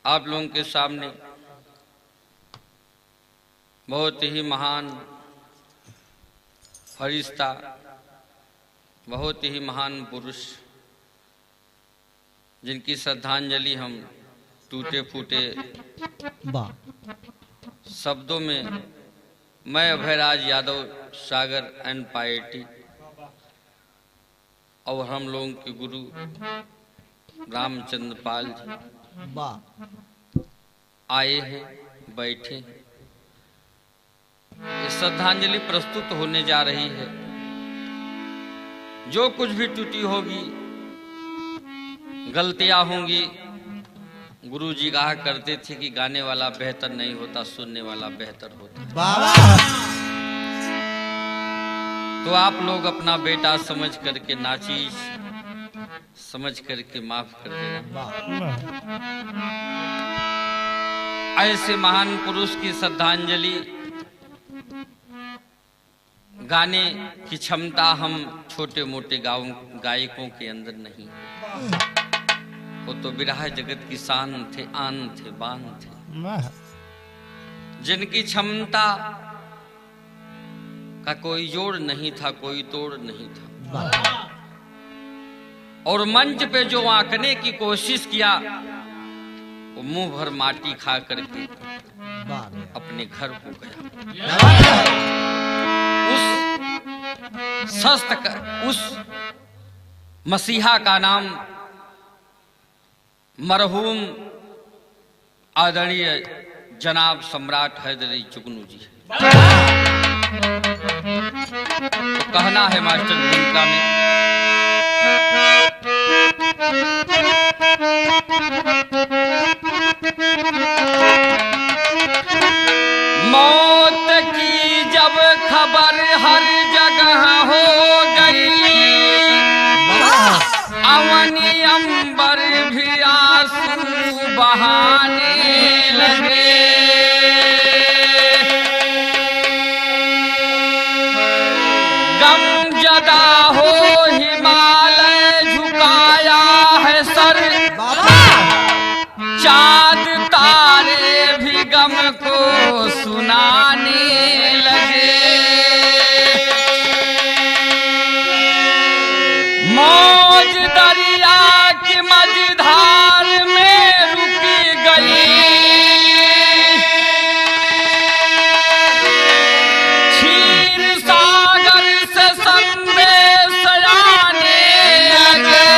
आप लोगों के सामने बहुत ही महान फरिश्ता, बहुत ही महान पुरुष, जिनकी श्रद्धांजलि हम टूटे फूटे शब्दों में मैं अभयराज यादव सागर एंड पायटी और हम लोगों के गुरु रामचंद्र पाल जी आए हैं, बैठे हैं। ये श्रद्धांजलि प्रस्तुत होने जा रही है। जो कुछ भी त्रुटि होगी, गलतियां होंगी, गुरु जी कहा करते थे कि गाने वाला बेहतर नहीं होता, सुनने वाला बेहतर होता। तो आप लोग अपना बेटा समझ करके, नाचीज समझ करके माफ कर देना। ऐसे महान पुरुष की श्रद्धांजलि गाने की क्षमता हम छोटे मोटे गायकों के अंदर नहीं। वो तो विरह जगत की शान थे, आन थे, बान थे, जिनकी क्षमता का कोई जोड़ नहीं था, कोई तोड़ नहीं था। और मंच पे जो आंकने की कोशिश किया, वो मुंह भर माटी खा करके अपने घर हो गया। उस मसीहा का नाम मरहूम आदरणीय जनाब सम्राट हैदरी जुगनू जी है। तो कहना है मास्टर भूमिका में, मौत की जब खबर हर जगह हो गई, अवनी अंबर भी आंसू बहाने लगे। गम जदा हो हिमालय झुकाया है सर, चांद तारे भी गम को सुनाने लगे। मौज दरिया की मझधार में रुकी गई, क्षीर सागर से संदेश आने लगे।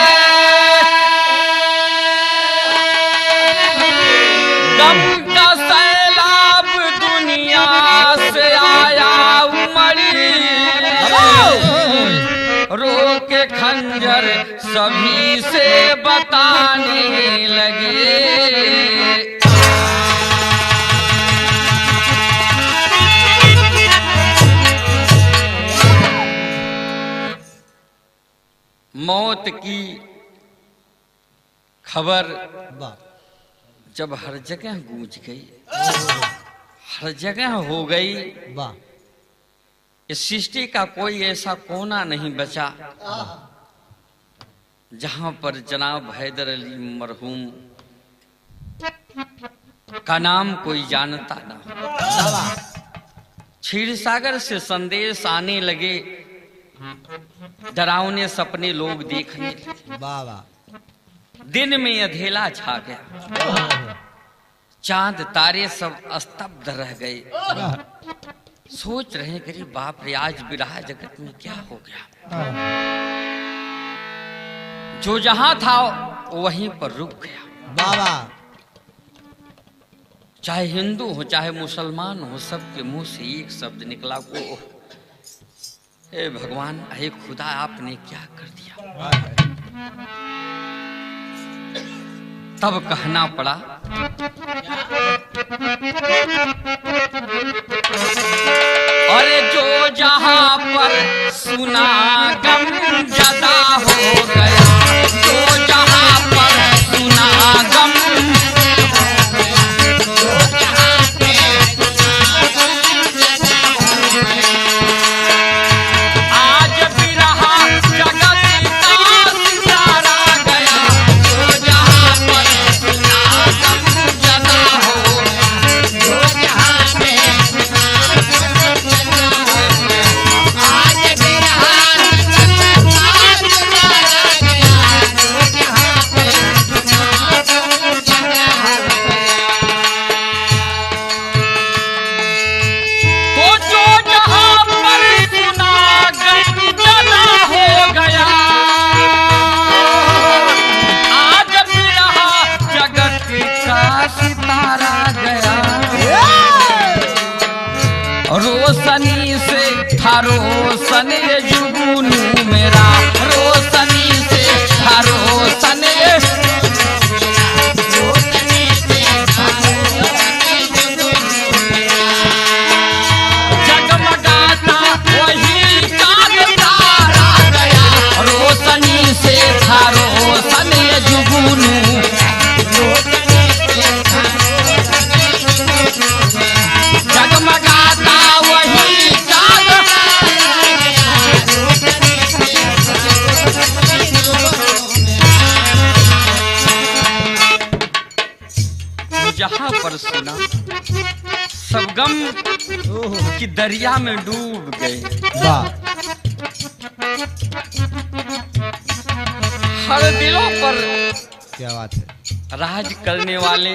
गम का सैलाब दुनिया से आया उमड़ी, रोके खंजर सभी से बताने लगे। मौत की खबर जब हर जगह गूंज गई, हर जगह हो गई, इस सृष्टि का कोई ऐसा कोना नहीं बचा जहां पर जनाब हैदर अली मरहूम का नाम कोई जानता ना हो। क्षीर सागर से संदेश आने लगे, डरावने सपने लोग देखने लगे, दिन में अधेला छा गया, चांद तारे सब स्तब्ध रह गए। सोच रहे हैं कि बाप रे, आज विरह जगत में क्या हो गया। जो जहां था वहीं पर रुक गया। चाहे हिंदू हो चाहे मुसलमान हो, सबके मुंह से एक शब्द निकला, वो हे भगवान, हे खुदा, आपने क्या कर दिया। तब कहना पड़ा, अरे जो जहां पर सुना गम जदा हो गया, जो जहां पर सुना गम, आज विरह जगत का सितारा गया, जो जहां पर सुना गम रोशन ये जुगनू मेरा, रोशनी से था रोशन ये, जगमगाता वही चांद तारा गया, रोशनी से था रोशन ये जुगनू, जगमगाता वही चांद। जहां पर सुना सब गम की दरिया में डूब गए, हर दिलों पर क्या बात है। राज करने वाले,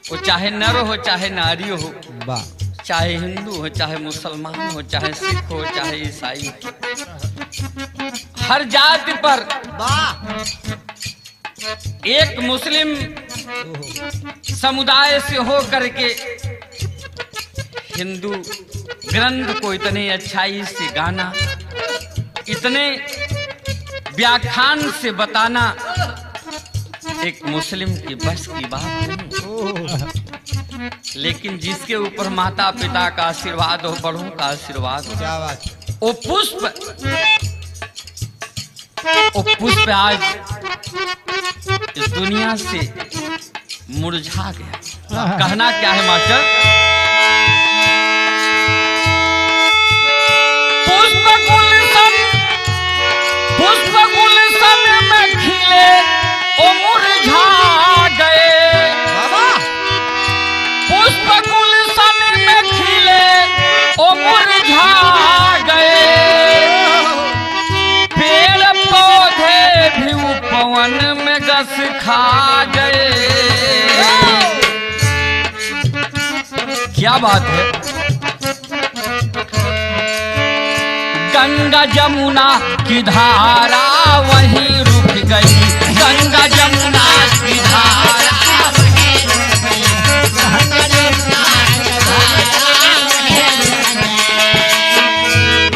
वो चाहे नर हो चाहे नारी हो, वाह चाहे हिंदू हो चाहे मुसलमान हो चाहे सिख हो चाहे ईसाई, हर जाति पर एक मुस्लिम समुदाय से हो करके हिंदू ग्रंथ को इतने अच्छाई से गाना, इतने व्याख्यान से बताना एक मुस्लिम की बस की बात नहीं। लेकिन जिसके ऊपर माता पिता का आशीर्वाद हो, बड़ों का आशीर्वाद हो, क्या बात है। वो पुष्प आज इस दुनिया से मुरझा गया। कहना क्या है मास्टर? पुष्प गुलशन में खिले ओ मुरझा गए, पुष्प गुलशन में खिले ओ मुरझा गए, पेड़ पौधे भी पवन में गस खा गए। क्या बात है। गंगा जमुना की धारा वहीं रुक गई, गंगा जमुना की धारा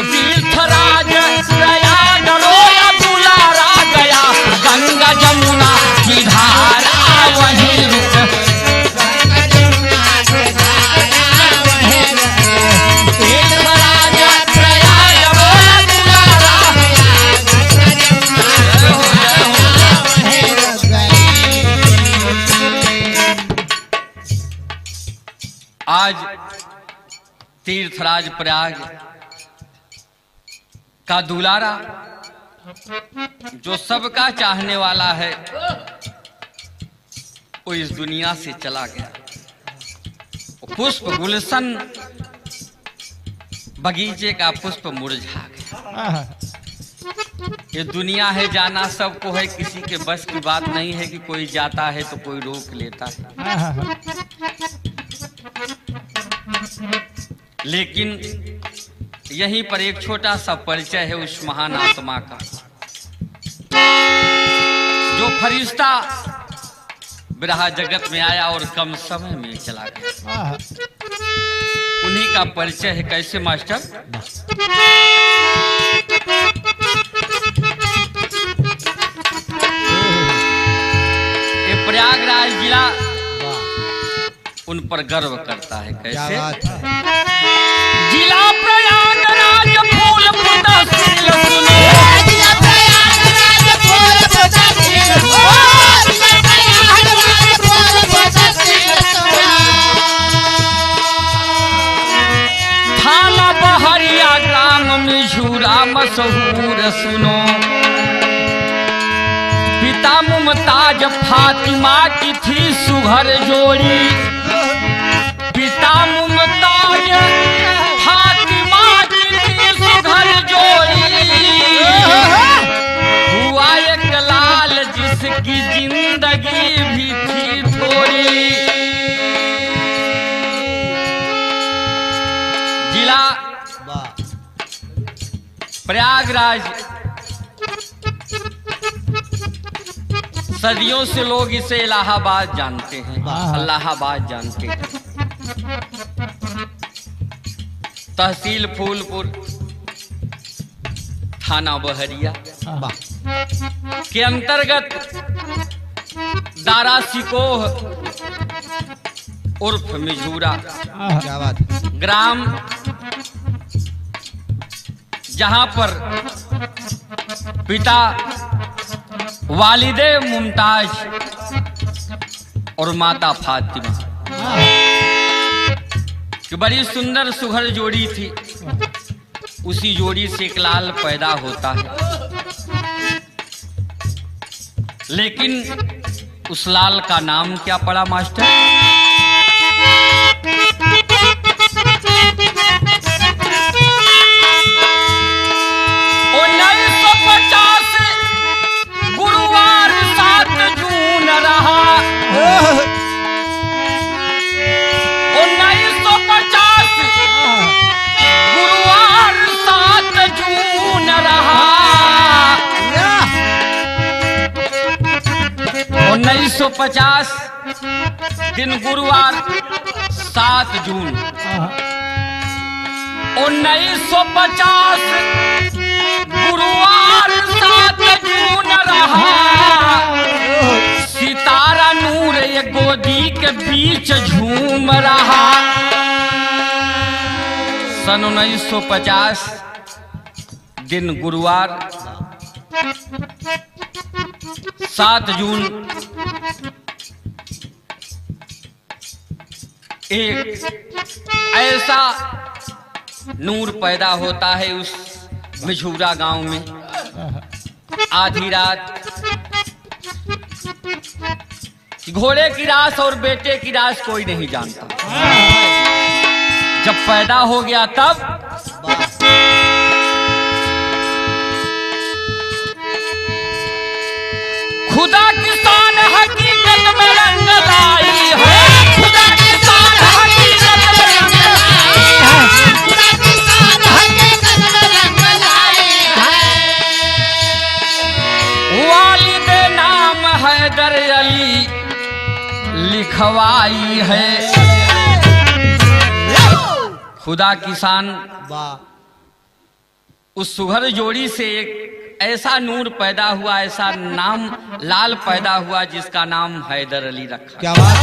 तीर्थराज प्रयाग रोया दुलारा गया, गंगा जमुना की धारा वहीं रुक, तीर्थराज प्रयाग रोया दुलारा। आज तीर्थराज प्रयाग का दुलारा जो सबका चाहने वाला है, वो इस दुनिया से चला गया। पुष्प गुलशन बगीचे का पुष्प मुरझा गया। ये दुनिया है, जाना सबको है, किसी के बस की बात नहीं है कि कोई जाता है तो कोई रोक लेता है। लेकिन यहीं पर एक छोटा सा परिचय है उस महान आत्मा का, जो फरिश्ता विरह जगत में आया और कम समय में चला गया। उन्हीं का परिचय है। कैसे मास्टर? ये प्रयागराज जिला उन पर गर्व करता है। कैसे? जिला प्रयागराज फूल प्रदर्शिल सुनो, जिला प्रयागराज फूल प्रदर्शिल सुनो, थाना बहरिया ग्राम मिझूरा मशहूर सुनो, पिता मुमताज फातिमा की थी सुघर जोड़ी, पिता मुमताज फातिमा की थी सुघर जोड़ी, हुआ एक लाल जिसकी जिंदगी भी थी थोड़ी। जिला प्रयागराज, सदियों से लोग इसे इलाहाबाद जानते हैं, इलाहाबाद जानते हैं। तहसील फूलपुर, थाना बहरिया वाह के अंतर्गत दारा सिकोह उर्फ मिझूरा क्या बात है। ग्राम, जहां पर पिता वालिदे मुमताज और माता फातिमा कि बड़ी सुंदर सुघर जोड़ी थी। उसी जोड़ी से एक लाल पैदा होता है, लेकिन उस लाल का नाम क्या पड़ा मास्टर? 1950 गुरुवार 7 जून रहा। 1950 गुरुवार 7 जून रहा। 1950 दिन गुरुवार 7 जून 1950 गुरुवार 7 जून रहा। सितारा नूर ये गोदी के बीच झूम रहा। सन 1950 दिन गुरुवार 7 जून एक ऐसा नूर पैदा होता है उस मिझूरा गांव में। आधी रात घोड़े की रास और बेटे की रास कोई नहीं जानता। जब पैदा हो गया तब खुदा की शान हकीकत में रंग लाई है। खुदा की शान हकीकत में रंग लाई है। खुदा की शान हकीकत में रंग लाई है। वालिदे नाम हैदर अली लिखवाई है। खुदा की शान वाह उस सुघर जोड़ी से एक ऐसा नूर पैदा हुआ, ऐसा नाम लाल पैदा हुआ जिसका नाम हैदर अली रखा। क्या बात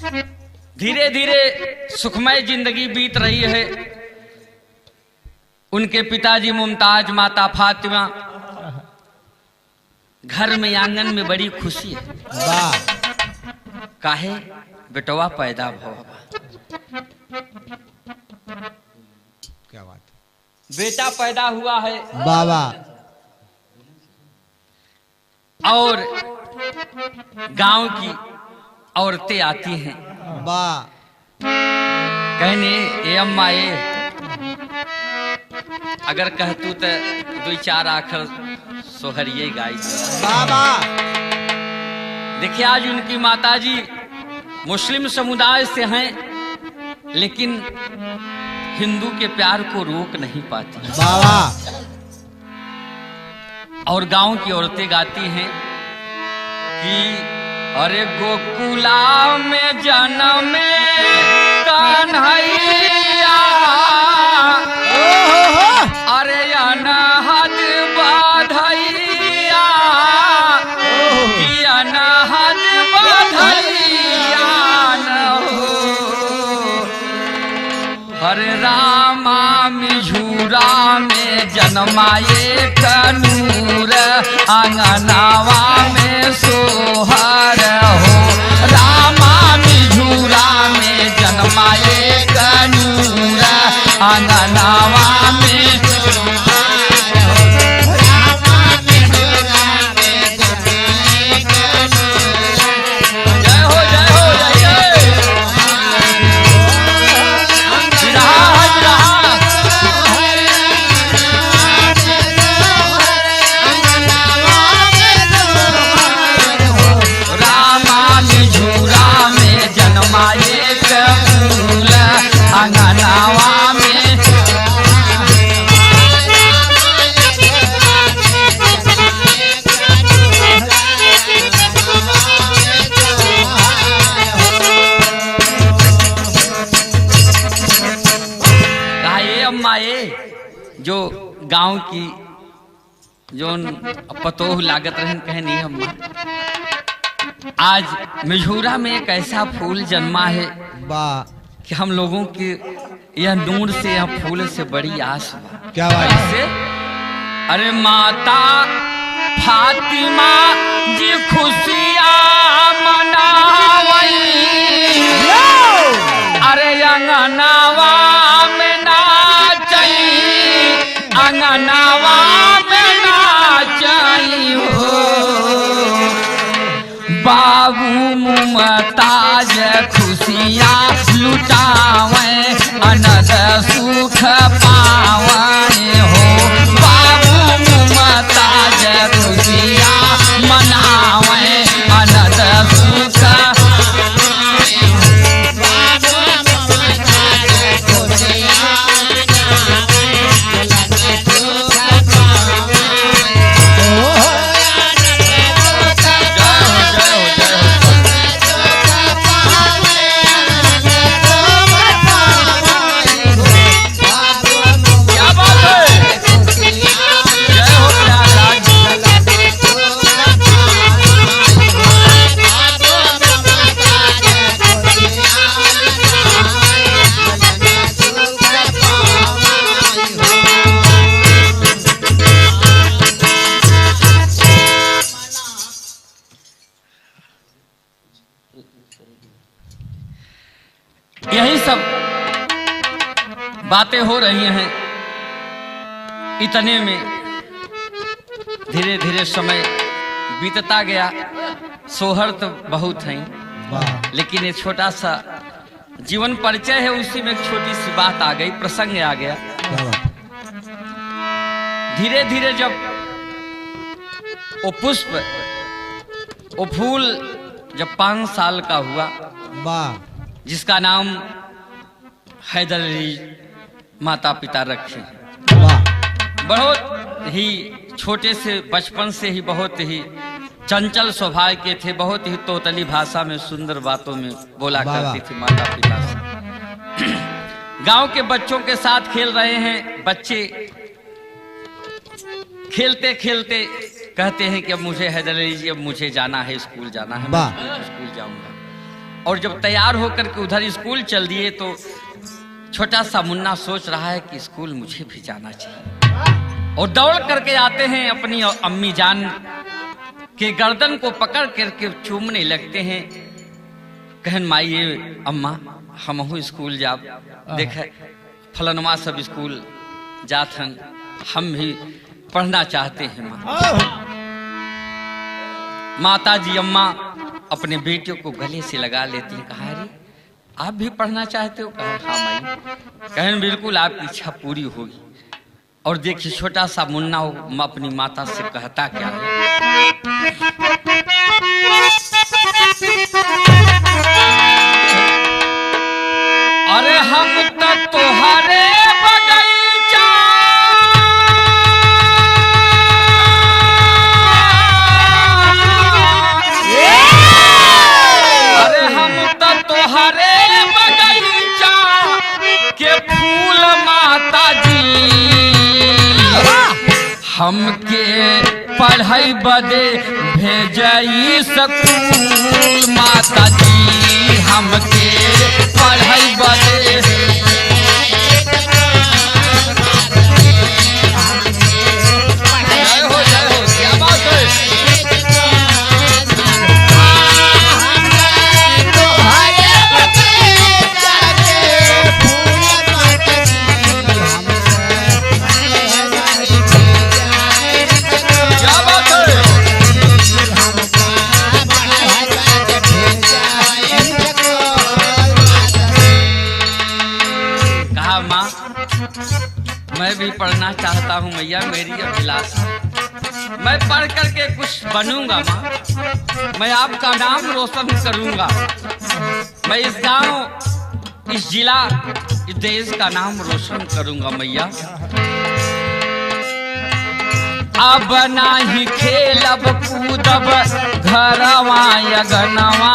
है। धीरे धीरे सुखमय जिंदगी बीत रही है। उनके पिताजी मुमताज, माता फातिमा, घर में आंगन में बड़ी खुशी है। वाह काहे बेटवा पैदा भवा। क्या बात बेटा पैदा हुआ है है। वाह वाह और गांव की औरतें आती हैं वाह कहने ए अम्मा ए अगर कहतू तो 2-4 आखर सोहरिये गाई। वाह वाह देखिए आज उनकी माताजी मुस्लिम समुदाय से हैं, लेकिन हिंदू के प्यार को रोक नहीं पाती। वाह वाह और गांव की औरतें गाती हैं कि अरे गोकुला में जन्मे कन्हैया, अरे अनहद बधैया, कि अनहद बधैया न हो। हरे रामा मिझूरा में जन्माए कनूर, अंगनावा में सोहर हो। रामा मिझूरा में जन्माए कनूर, अंगनावा में सोहर हो। रामा मिझूरा में जन्माए कनूर। जय हो जय हो जय जय। जो गांव की जो पतोह लागत रहन कहे नहीं अम्मा, आज मिझूरा में एक ऐसा फूल जन्मा है वाह कि हम लोगों की यह नूर से यह फूल से बड़ी आस हुआ। क्या बात है? से अरे माता फातिमा जी खुशियाँ मनावई, अरे अंगनावा में नाचई, अंगनावा में नाचई हो, बाबू मुमताज खुशियाँ लुटावे, अनद सुख पावे हो, बाबू मुमताज खुशियाँ मनावे, अनद सुख यही सब बातें हो रही हैं। इतने में धीरे धीरे समय बीतता गया। सोहर तो बहुत हैं, वाह लेकिन एक छोटा सा जीवन परिचय है, उसी में एक छोटी सी बात आ गई, प्रसंग आ गया। क्या बात? धीरे धीरे जब वो पुष्प वो फूल जब 5 साल का हुआ, वाह जिसका नाम हैदर अली माता पिता रखे। वाह बहुत ही छोटे से बचपन से ही बहुत ही चंचल स्वभाव के थे, बहुत ही तोतली भाषा में सुंदर बातों में बोला वाह, करती थी माता पिता से। गांव के बच्चों के साथ खेल रहे हैं। बच्चे खेलते खेलते कहते हैं कि अब मुझे हैदर अली जी, अब मुझे जाना है, स्कूल जाना है, वाह। मैं स्कूल जाऊंगा। और जब तैयार होकर के उधर स्कूल चल दिए तो छोटा सा मुन्ना सोच रहा है कि स्कूल मुझे भी जाना चाहिए, और दौड़ करके आते हैं अपनी अम्मी जान के गर्दन को पकड़ करके चूमने लगते हैं। कहन माई ये अम्मा हमहू स्कूल जाब, देख फलनवा सब स्कूल जाथन, हम भी पढ़ना चाहते हैं माँ। माता जी अम्मा अपने बेटियों को गले से लगा लेती हैं। कहा अरे आप भी पढ़ना चाहते हो? कहा हाँ माई। कहन बिल्कुल आपकी इच्छा पूरी होगी। और देखिए छोटा सा मुन्ना अपनी माता से कहता क्या है, अरे हम तो तुम्हारे बगीचा हरे बगीचा के फूल माता जी, हमके पढ़ाई बदे भेजई स्कूल माता जी, हमके पढ़ाई बदे। जय हो क्या बात है। मैं भी पढ़ना चाहता हूँ मैया, मेरी अभिलाषा, मैं पढ़ करके कुछ बनूंगा माँ, मैं आपका नाम रोशन करूंगा, मैं इस गांव, इस जिला, इस देश का नाम रोशन करूंगा मैया। अब नाही खेलब कूदब घरवा अगनवा,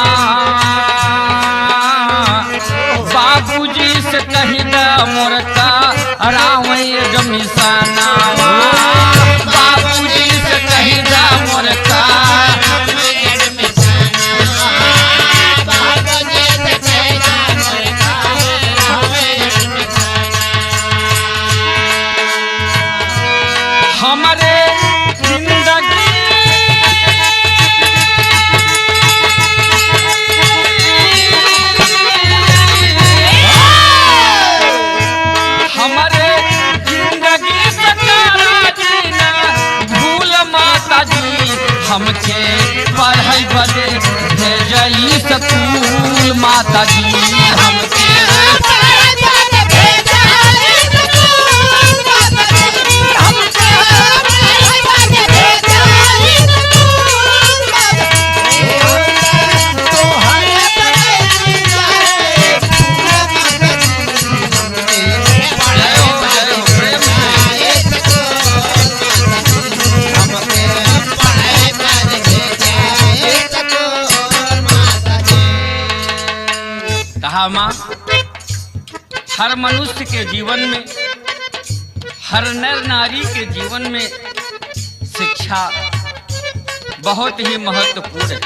बाबूजी से कही द मोर का रावण मिशन माता जी हमके कहा माँ, हर मनुष्य के जीवन में, हर नर नारी के जीवन में शिक्षा बहुत ही महत्वपूर्ण है।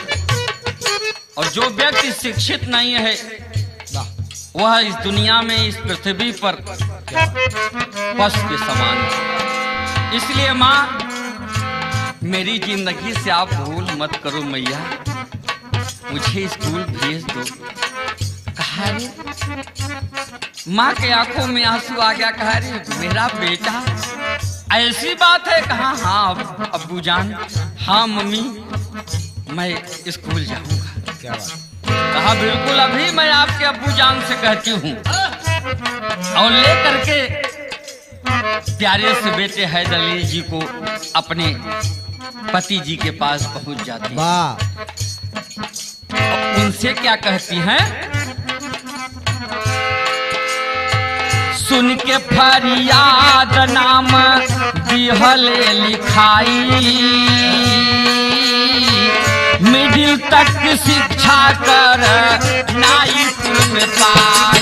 और जो व्यक्ति शिक्षित नहीं है वह इस दुनिया में, इस पृथ्वी पर पशु के समान है। इसलिए माँ, मेरी जिंदगी से आप भूल मत करो मैया, मुझे स्कूल भेज दो। कहा रे, माँ के आंखों में आंसू आ गया। कहा रे मेरा बेटा, ऐसी बात है? कहा हाँ अब्बू जान, हाँ मम्मी, मैं स्कूल जाऊंगा। क्या बात? कहा बिल्कुल, अभी मैं आपके अब्बू जान से कहती हूँ। और ले करके प्यारे से बेटे हैदर अली जी को अपने पति जी के पास पहुंच जाती है। वाह। उनसे क्या कहती हैं? सुन के फरियाद नाम दिहले लिखाई, मिडिल तक शिक्षा कर नाईपुर में पाई।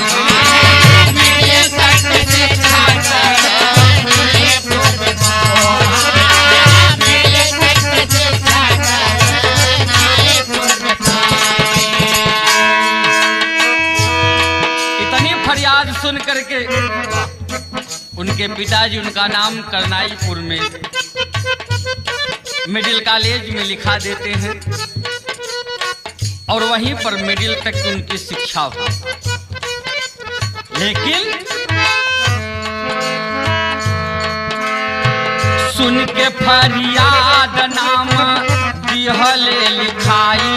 मिडिल तक शिक्षा कर नाईपुर में पाई। मिडिल तक शिक्षा कर नाईपुर में पाई। इतनी फरियाद सुन करके उनके पिताजी उनका नाम करनाईपुर में मिडिल कॉलेज में लिखा देते हैं और वहीं पर मिडिल तक उनकी शिक्षा हुई। लेकिन सुन के फरियाद नाम दिहले लिखाई,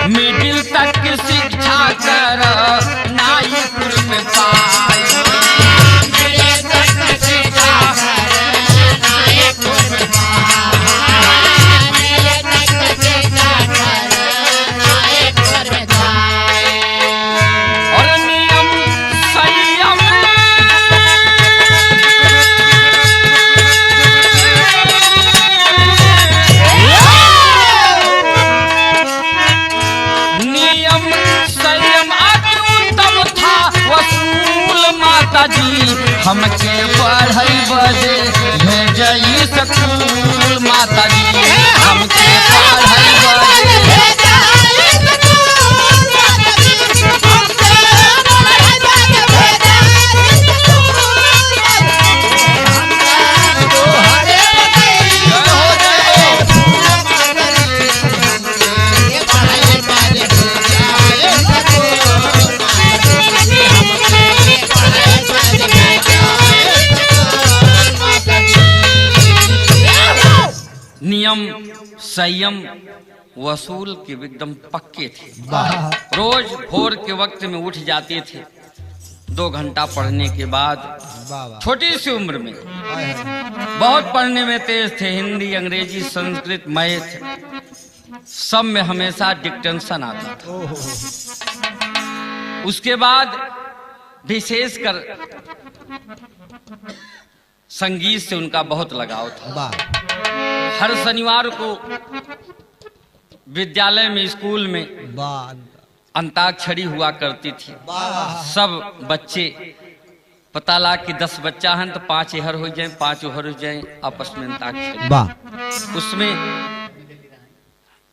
मिडिल तक शिक्षा कर नाईपुर में पाई। मिडिल तक शिक्षा कर नाईपुर में पाई। मिडिल तक शिक्षा कर नाईपुर में पाई। और नियम संयम माता जी हमके पढ़ाई बजे भेजई स्कूल। माता जी हमके पढ़ाई बजे नियम संयम वसूल के एकदम पक्के थे। रोज भोर के वक्त में उठ जाते थे। 2 घंटा पढ़ने के बाद छोटी सी उम्र में बहुत पढ़ने में तेज थे। हिंदी, अंग्रेजी, संस्कृत, मैथ सब में हमेशा डिक्टेंशन आता था। उसके बाद विशेषकर संगीत से उनका बहुत लगाव था। हर शनिवार को विद्यालय में, स्कूल में अंताक्षरी हुआ करती थी। सब बच्चे पता ला कि 10 बच्चा हैं तो 5 इहर हो जाए, 5 उहर हो जाए, आपस में अंताक्षरी।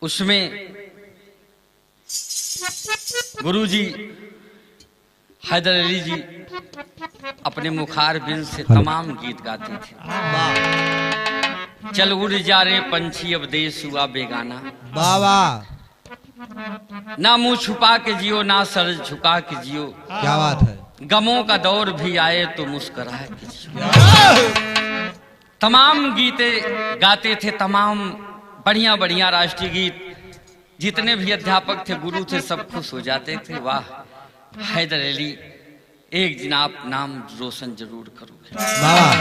उसमें गुरुजी हैदर अली जी अपने मुखार बिन से तमाम गीत गाते थे। चल उड़ जा रे पंछी अब देश हुआ बेगाना, ना मुंह छुपा के जियो ना सर झुका के जियो। क्या बात है? गमों का दौर भी आए तो मुस्कुराए के जियो। तमाम गीते गाते थे, तमाम बढ़िया बढ़िया राष्ट्रीय गीत जितने भी अध्यापक थे, गुरु थे, सब खुश हो जाते थे। वाह हैदर अली, एक दिन आप नाम रोशन जरूर करोगे। वाह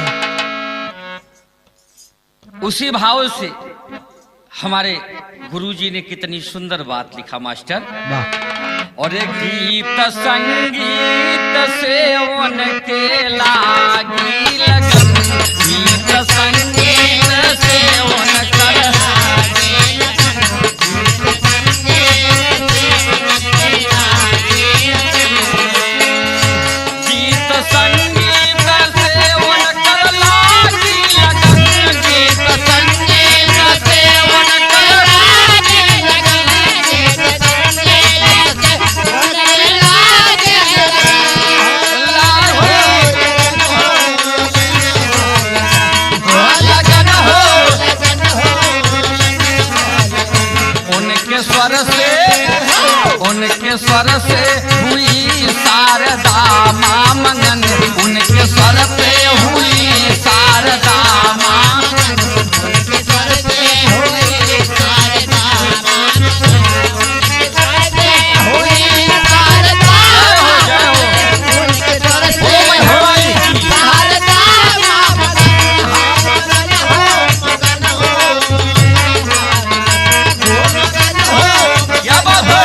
उसी भाव से हमारे गुरुजी ने कितनी सुंदर बात लिखा मास्टर। वाह। और एक गीत संगीत से उनके लागी लगन, गीत संगीत से उनकर गीत संगीत से उनकर लागी लगन, गीत संगीत से उनकर लागी लगन हो उनके स्वर से हुई शारदा माँ मंगन, उनके स्वर से हुई शारदा माँ उनके स्वर से हुई शारदा माँ हुई शारदा उनके स्वर से हुई शारदा क्या बात है।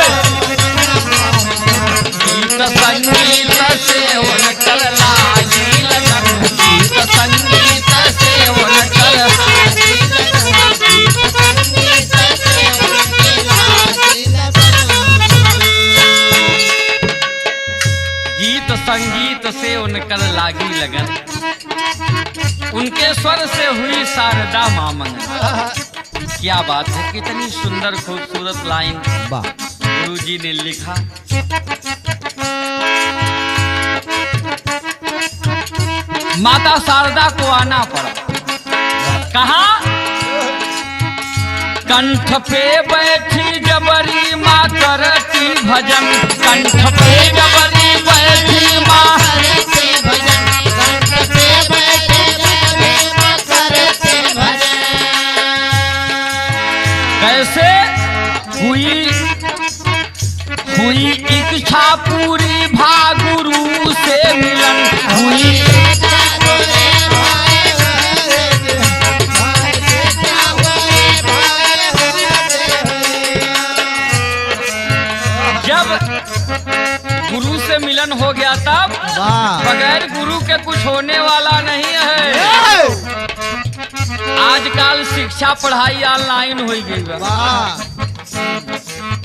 गीत संगीत से उनकर लागी लगन, गीत संगीत से उनकर लागी लगन, गीत संगीत से उनके लागी लगन, गीत संगीत से उनकर लागी लगन, उनके स्वर से हुई शारदा माँ मंगन। क्या बात है, कितनी सुंदर खूबसूरत लाइन वाह। गुरुजी ने लिखा। माता शारदा को आना पड़ा, कहा कंठ पे बैठी जबरी माँ करती भजन, कंठ पे जबरी बैठी माँ करती भजन, कंठ पे बैठी जबरी माँ करती भजन। कैसे हुई इच्छा पूरी भागुरु से मिलन, हुई जब गुरु से मिलन हो गया तब वाह। बगैर गुरु के कुछ होने वाला नहीं है। आजकल शिक्षा पढ़ाई ऑनलाइन हो गई बा। वाह।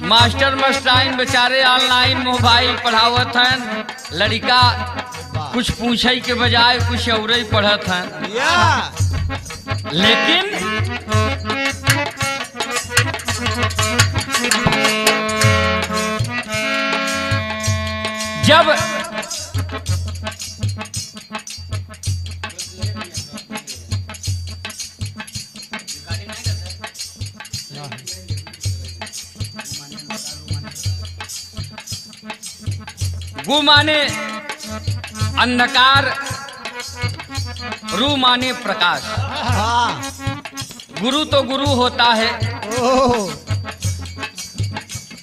मास्टर मास्टराइन बेचारे ऑनलाइन मोबाइल पढ़ावत हैं, लड़का कुछ पूछे के बजाय कुछ और ही पढ़त हैं। लेकिन जब गु माने अंधकार, रू माने प्रकाश। गुरु तो गुरु होता है।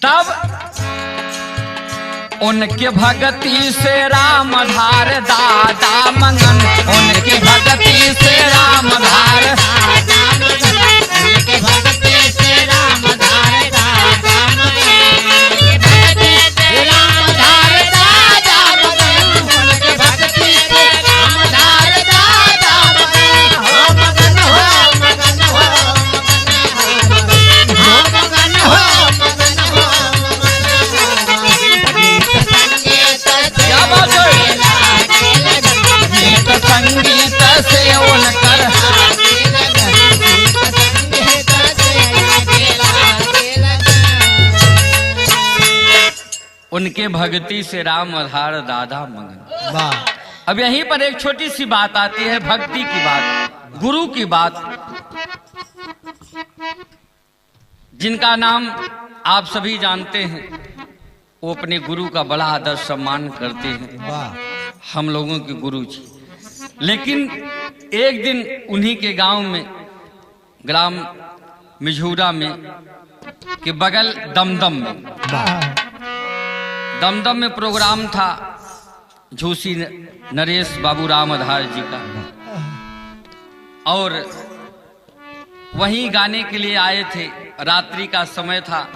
तब उनके भक्ति से राम धार दादा मंगन, उनके भक्ति से राम धार दादा मंगन, उनके भक्ति से राम धार दादा मंगन, उनके भक्ति से राम धार दादा मंगन, उनके भक्ति से राम धार दादा मंगन। हो मगन हो मगन हो मगन हो मगन हो क्या बात है। गीत संगीत से उनकर उनके भक्ति से राम आधार दादा मंगन। वाह। अब यहीं पर एक छोटी सी बात आती है, भक्ति की बात, गुरु की बात, जिनका नाम आप सभी जानते हैं। वो अपने गुरु का बड़ा आदर सम्मान करते हैं, वाह। हम लोगों के गुरु जी। लेकिन एक दिन उन्हीं के गांव में, ग्राम मिझूरा में कि बगल दमदम में, दमदम में प्रोग्राम था झूसी नरेश बाबू राम आधार जी का, और वहीं गाने के लिए आए थे। रात्रि का समय था।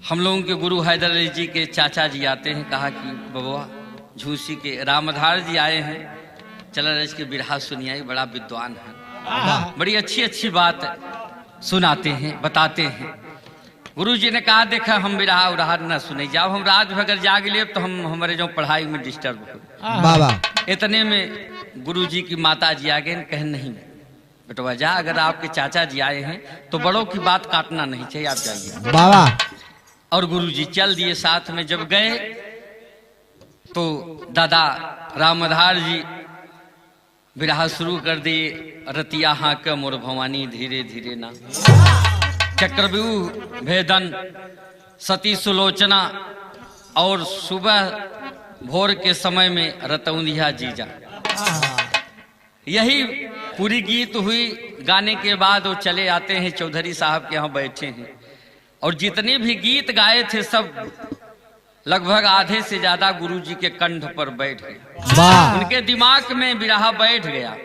हम लोगों के गुरु हैदर अली जी के चाचा जी आते हैं, कहा कि बबुआ झूसी के रामधार जी आए हैं, चला रज के बिरहा सुनिए, बड़ा विद्वान है, बड़ी अच्छी अच्छी बात सुनाते हैं, बताते हैं। गुरु जी ने कहा देखा हम बिरहा उरहा न सुने, जब हम रात भर जाग लिए तो हम हमारे जो पढ़ाई में डिस्टर्ब हो। बाबा इतने में गुरु जी की माता जी आ गए, कहे नहीं बेटवा जा, अगर आपके चाचा जी आए हैं तो बड़ों की बात काटना नहीं चाहिए, आप जाइए। बाबा और गुरु जी चल दिए। साथ में जब गए तो दादा रामधार जी बिरहा शुरू कर दिए, रतिया हाँ के मोर भवानी धीरे धीरे ना, चक्रव्यूह भेदन सती सुलोचना, और सुबह भोर के समय में रतौंधिया जीजा। यही पूरी गीत हुई। गाने के बाद वो चले आते हैं चौधरी साहब के यहाँ बैठे हैं, और जितने भी गीत गाए थे सब लगभग आधे से ज्यादा गुरुजी के कंठ पर बैठ गए, उनके दिमाग में बिरहा बैठ गया।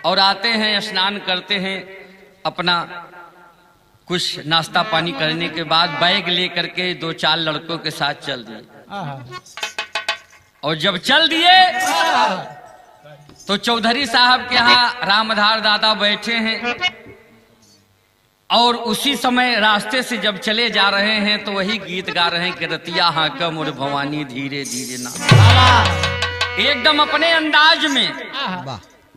और आते हैं, स्नान करते हैं, अपना कुछ नाश्ता पानी करने के बाद बैग लेकर के 2-4 लड़कों के साथ चल दिए। और जब चल दिए तो चौधरी साहब के यहाँ रामधार दादा बैठे हैं, और उसी समय रास्ते से जब चले जा रहे हैं तो वही गीत गा रहे हैं कि रतिया हाँ का मोर भवानी धीरे धीरे ना, एकदम अपने अंदाज में।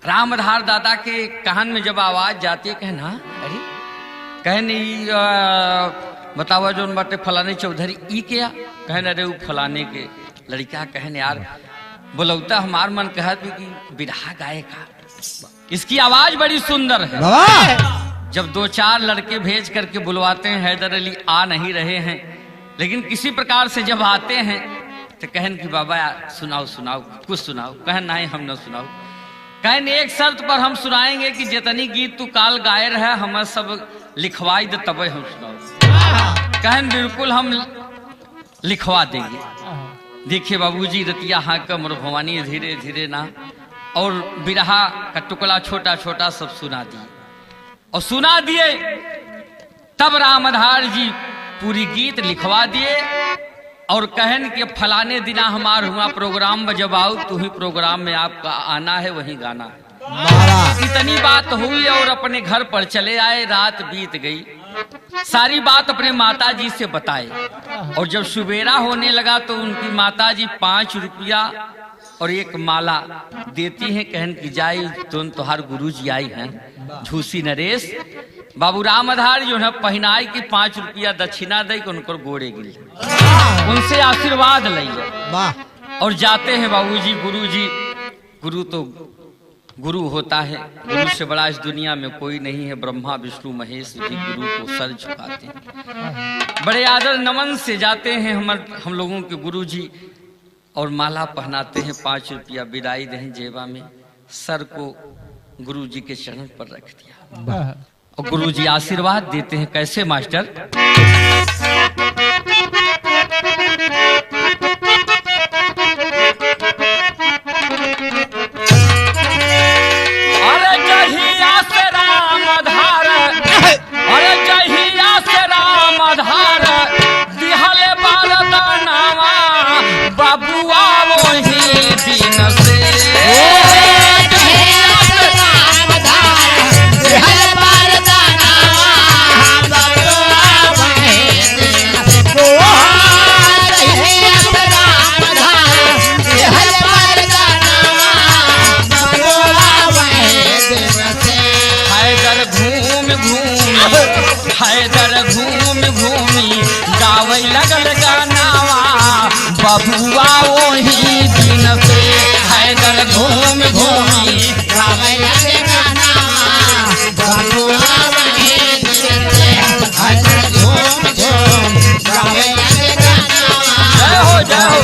रामधार दादा के कान में जब आवाज जाती है, कहना अरे कहे नहीं बतावा जो बाटे फलाने चौधरी ई क्या, कहने अरे वो फलाने के लड़का, कहने यार बोलौता हमार मन कहत कि बिरहा गाए का, इसकी आवाज बड़ी सुंदर है। जब 2-4 लड़के भेज करके बुलवाते हैं, हैदर अली आ नहीं रहे हैं, लेकिन किसी प्रकार से जब आते हैं तो कहन कि बाबा सुनाओ सुनाओ कुछ सुनाओ, कहन नहीं हम न सुनाओ, कहन एक शर्त पर हम सुनाएंगे कि जितनी गीत तू काल गाए रहे हम सब लिखवाई दे तब हम सुनाओ। कहन बिल्कुल हम लिखवा देंगे। देखिए बाबूजी रतिया हाँ का मोर भवानी धीरे धीरे ना, और बिरहा का टुकड़ा छोटा छोटा सब सुना दिए, और सुना दिए तब रामधार जी पूरी गीत लिखवा दिए, और कहन कि फलाने दिना हमार हुआ प्रोग्राम जब आओ तू ही प्रोग्राम में आपका आना है, वही गाना है। इतनी बात हुई और अपने घर पर चले आए। रात बीत गई, सारी बात अपने माता जी से बताए, और जब सुबेरा होने लगा तो उनकी माता जी 5 रुपया और एक माला देती हैं, कहन की जाई तुम तोहार गुरु जी आई हैं झूसी नरेश बाबू राम आधार जो है पहनाई की 5 रुपया दक्षिणा दे के उनको गोड़े गिल, उनसे आशीर्वाद लिया और जाते हैं बाबूजी। गुरु तो गुरु होता है, गुरु से बड़ा इस दुनिया में कोई नहीं है। ब्रह्मा विष्णु महेश जी गुरु को सर झुकाते हैं, बड़े आदर नमन से जाते हैं हम लोगों के गुरु जी, और माला पहनाते हैं, 5 रुपया विदाई दें जेबा में, सर को गुरु जी के चरण पर रख दिया, और गुरु जी आशीर्वाद देते हैं। कैसे मास्टर? अरे जहिया से राम आधार, अरे जहिया से राम आधार दिहले बारदानावा बाबुआ वही दिन से, हैदर घूम घूमी गावे लगल गानावा बबुआ वही दिन से, हैदर घूम घूमी गावे लगल गानावा बबुआ वही दिन से, हैदर घूम घूम गावे लगल गानावा। जय हो जय हो।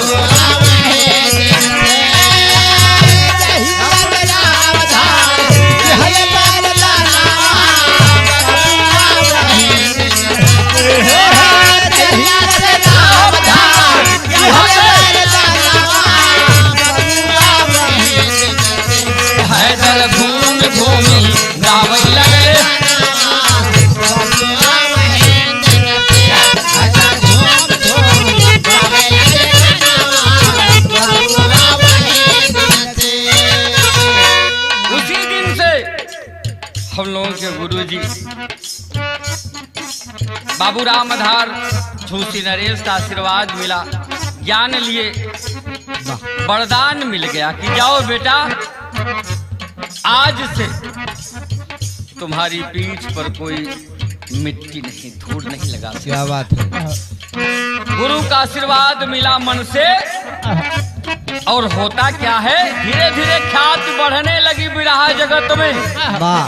बाबू रामधार झूसी नरेश का आशीर्वाद मिला, ज्ञान लिए, वरदान मिल गया कि जाओ बेटा, आज से तुम्हारी पीठ पर कोई मिट्टी नहीं, धूल नहीं लगा। क्या बात है। गुरु का आशीर्वाद मिला मन से, और होता क्या है, धीरे धीरे ख्याति बढ़ने लगी बिरहा जगत में।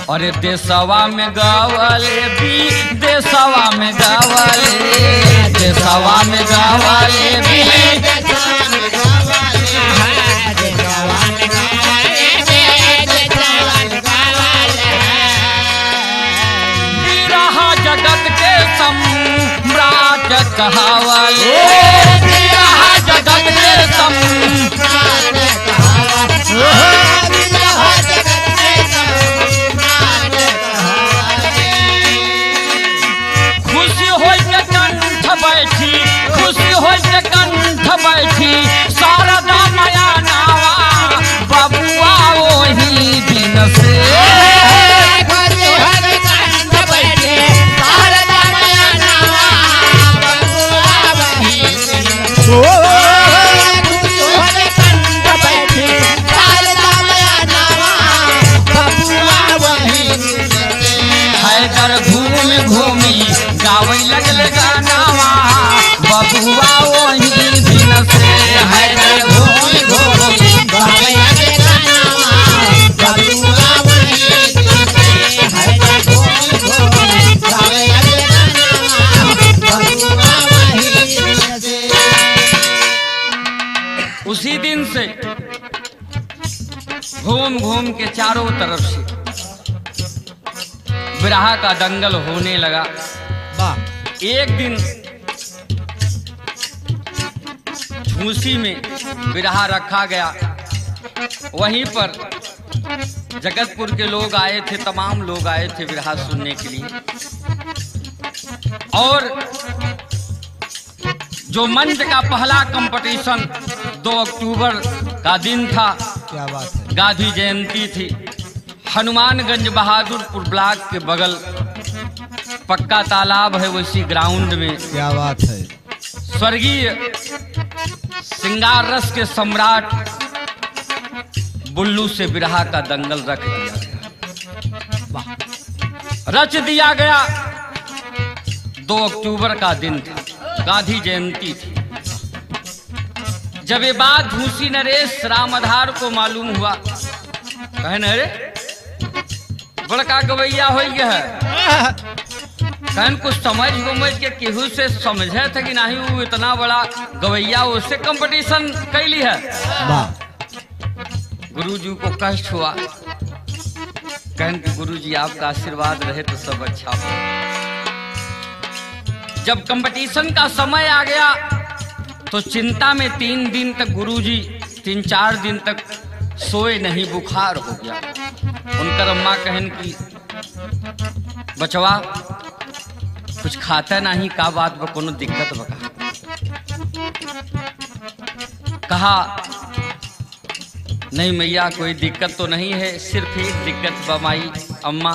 अरे देशवा में गावले भी, देशवा में गावले, देशवा में गावले भी, बिरहा जगत के सम्राट कहावले, बिरहा जगत के सम्राट खुशी हो के कंठ बैठी, खुशी हो के कंठ बैठी, शारदा माया नावा, बबुआ वही दिन से। घूमी घूमी गावे लगल गानावा, बबुआ वही दिन से। है घूमी घूमी गावे लगल गानावा, बबुआ वही दिन से। है घूमी घूमी गावे लगल गानावा, बबुआ वही दिन से। उसी दिन से घूम घूम के चारों तरफ से बिरहा का दंगल होने लगा। एक दिन झूसी में बिरहा रखा गया, वहीं पर जगतपुर के लोग आए थे, तमाम लोग आए थे बिरहा सुनने के लिए। और जो मंच का पहला कंपटीशन 2 अक्टूबर का दिन था, क्या बात है, गांधी जयंती थी। हनुमानगंज बहादुरपुर ब्लॉक के बगल पक्का तालाब है, उसी ग्राउंड में। क्या बात है। स्वर्गीय श्रृंगार रस के सम्राट बुल्लू से बिरहा का दंगल रख दिया गया, रच दिया गया। 2 अक्टूबर का दिन था, गांधी जयंती थी। जब ये बात झूसी नरेश रामधार को मालूम हुआ, कहने अरे बड़का गवैया हो गया है, कहन कुछ समझ के केहू से समझे थे कि नहीं, वो इतना बड़ा गवैया, उससे कंपटीशन कैली है। गुरुजी को कष्ट हुआ, कहन कि गुरुजी आपका आशीर्वाद रहे तो सब अच्छा हो। जब कंपटीशन का समय आ गया तो चिंता में 3 दिन तक गुरुजी 3-4 दिन तक सोए नहीं, बुखार हो गया। उनकर अम्मा कहन कि बचवा कुछ खाता नहीं, का बात बा, कोनो दिक्कत बका। कहा नहीं मैया कोई दिक्कत तो नहीं है, सिर्फ एक दिक्कत बा माई अम्मा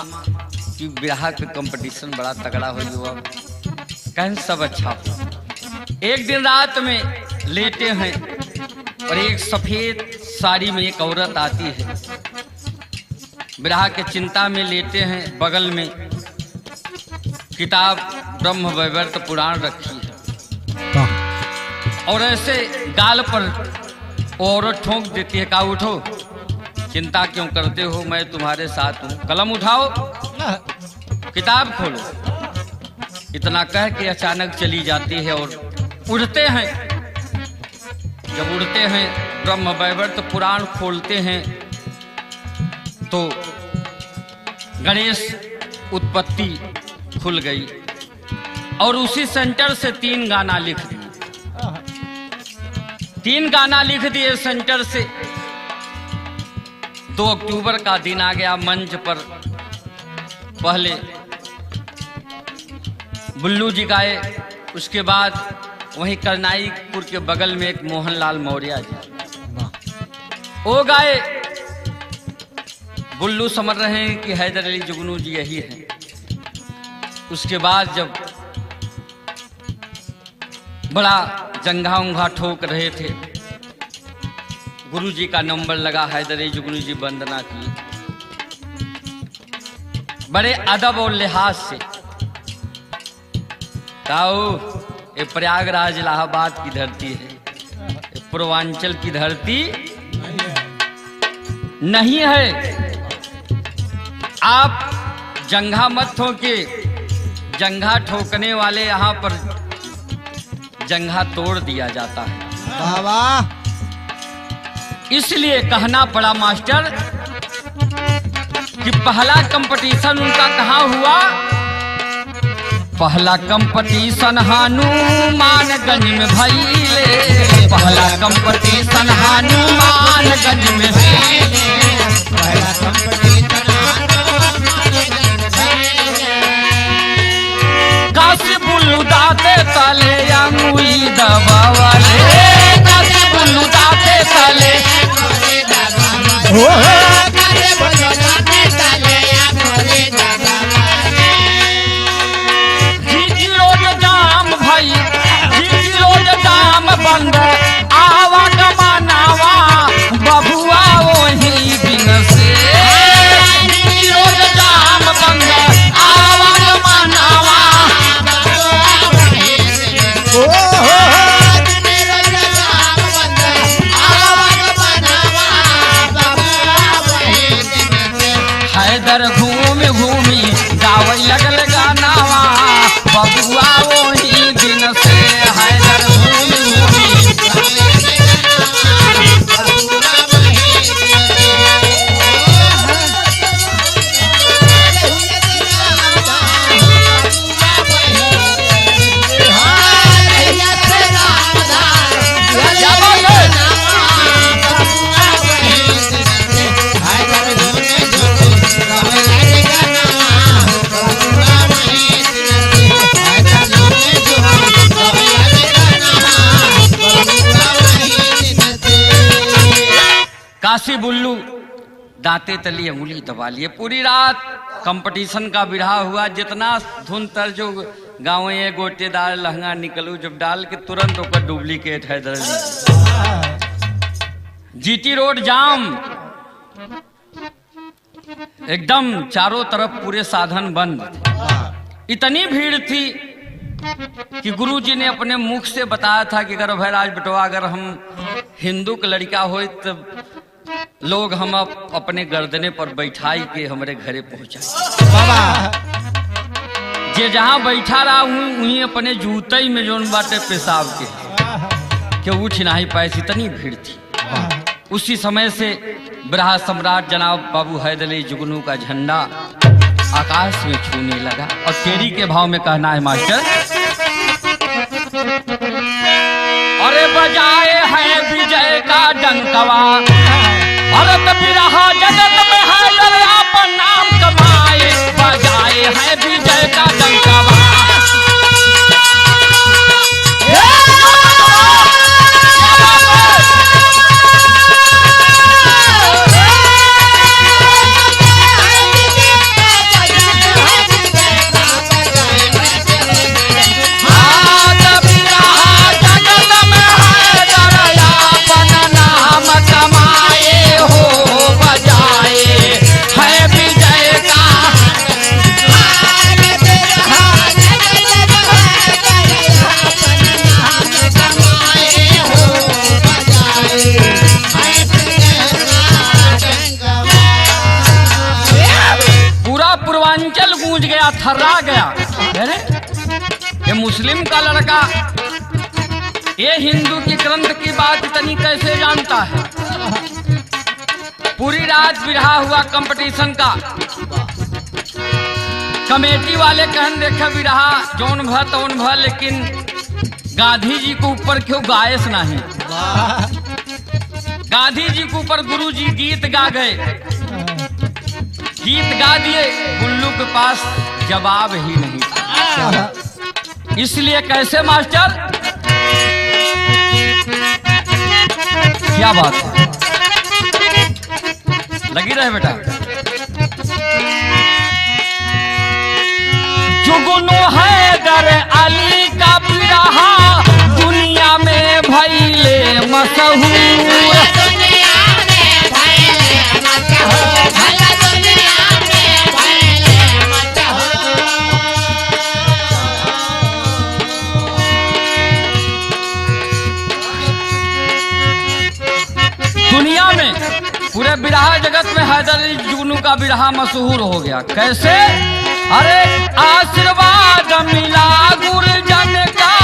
कि बिरहा के कंपटीशन बड़ा तगड़ा हो हुआ। कहन सब अच्छा हो। एक दिन रात में लेटे हैं और एक सफेद साड़ी में एक औरत आती है, बिरहा के चिंता में लेटे हैं। बगल में किताब ब्रह्म वैवर्त पुराण रखी है, और ऐसे गाल पर औरत ठोंक देती है, का उठो, चिंता क्यों करते हो, मैं तुम्हारे साथ हूं, कलम उठाओ, किताब खोलो। इतना कह के अचानक चली जाती है और उड़ते हैं। जब उड़ते हैं ब्रह्म वैवर्त पुराण खोलते हैं तो गणेश उत्पत्ति खुल गई, और उसी सेंटर से 3 गाना लिख दिए। 3 गाना लिख दिए सेंटर से। 2 अक्टूबर का दिन आ गया। मंच पर पहले बुल्लू जी गाए, उसके बाद वहीं करनाईपुर के बगल में एक मोहनलाल मौर्य जी वो गाए। बुल्लू समझ रहे हैं कि हैदर अली जुगनू जी यही हैं। उसके बाद जब बड़ा जंघा उंघा ठोक रहे थे। गुरुजी का नंबर लगा, हैदरी जुगनू जी वंदना की, बड़े अदब और लिहाज से। ताऊ ये प्रयागराज इलाहाबाद की धरती है, ये पूर्वांचल की धरती नहीं है। आप जंघा मत ठोके, जंघा ठोकने वाले यहाँ पर जंघा तोड़ दिया जाता है। बाबा इसलिए कहना पड़ा मास्टर कि पहला कंपटीशन उनका कहाँ हुआ? पहला कंपटीशन हनुमानगंज में भइले, पहला कंपटीशन हनुमानगंज में पहला कंपटीशन काशी बुल्लू दाते तले अंगुली दबावले, काशी बुल्लू दाते तले रोज जाम भाई, रोज जाम बंद आवा कमानावा बबुआ वही दिन से, रोज जाम बंद आवा कमानावा। हैदर घूमी घूमी गावे लगल गानावा बबुआ वही दिन से, हैदर घूमी घूमी। काशी बुल्लू दांते तली अंगुली दबा लिए। पूरी रात कंपटीशन का बिरहा हुआ। जितना धुन तर जो गाँव ये गोटेदार लहंगा निकलू जब डाल के तुरंत होकर डुप्लीकेट है। जीटी रोड जाम, एकदम चारों तरफ पूरे साधन बंद। इतनी भीड़ थी कि गुरुजी ने अपने मुख से बताया था कि अगर भैराज बटवा अगर हम हिंदू का लड़का हो तो लोग हम अपने गर्दने पर बैठाई के हमारे घरे पहुंचाए। बाबा जे जहां बैठा रहा वहीं अपने जूते में जोन बाटे पेशाब के उठ नहीं पाए, इतनी भीड़ थी। उसी समय से ब्रहा सम्राट जनाब बाबू हैदरी जुगनू का झंडा आकाश में छूने लगा और तेरी के भाव में कहना है मास्टर, अरे बजाए है विजय का डंकवा, भरत बिरहा जगत में हैदर अपन नाम कमाए, बजाए है विजय का डंकवा। पूर्वांचल गूंज गया, थर्रा गया। अरे ये मुस्लिम का लड़का ये हिंदू की ग्रंथ की बात इतनी कैसे जानता है? पूरी रात बिरहा हुआ कंपटीशन का। कमेटी वाले कहन देखा बिरहा जौन भ तौन भ, लेकिन गांधी जी को ऊपर क्यों गायस नहीं। गांधी जी के ऊपर गुरु जी गीत गा गए, गीत गा दिए, बुल्लू के पास जवाब ही नहीं था। इसलिए कैसे मास्टर, क्या बात है, लगी रहे बेटा। जुगनू हैदर अली का बिरहा पूरे बिरहा जगत में हैदर अली जुगनू का बिरहा मशहूर हो गया। कैसे? अरे आशीर्वाद मिला गुरुजन का,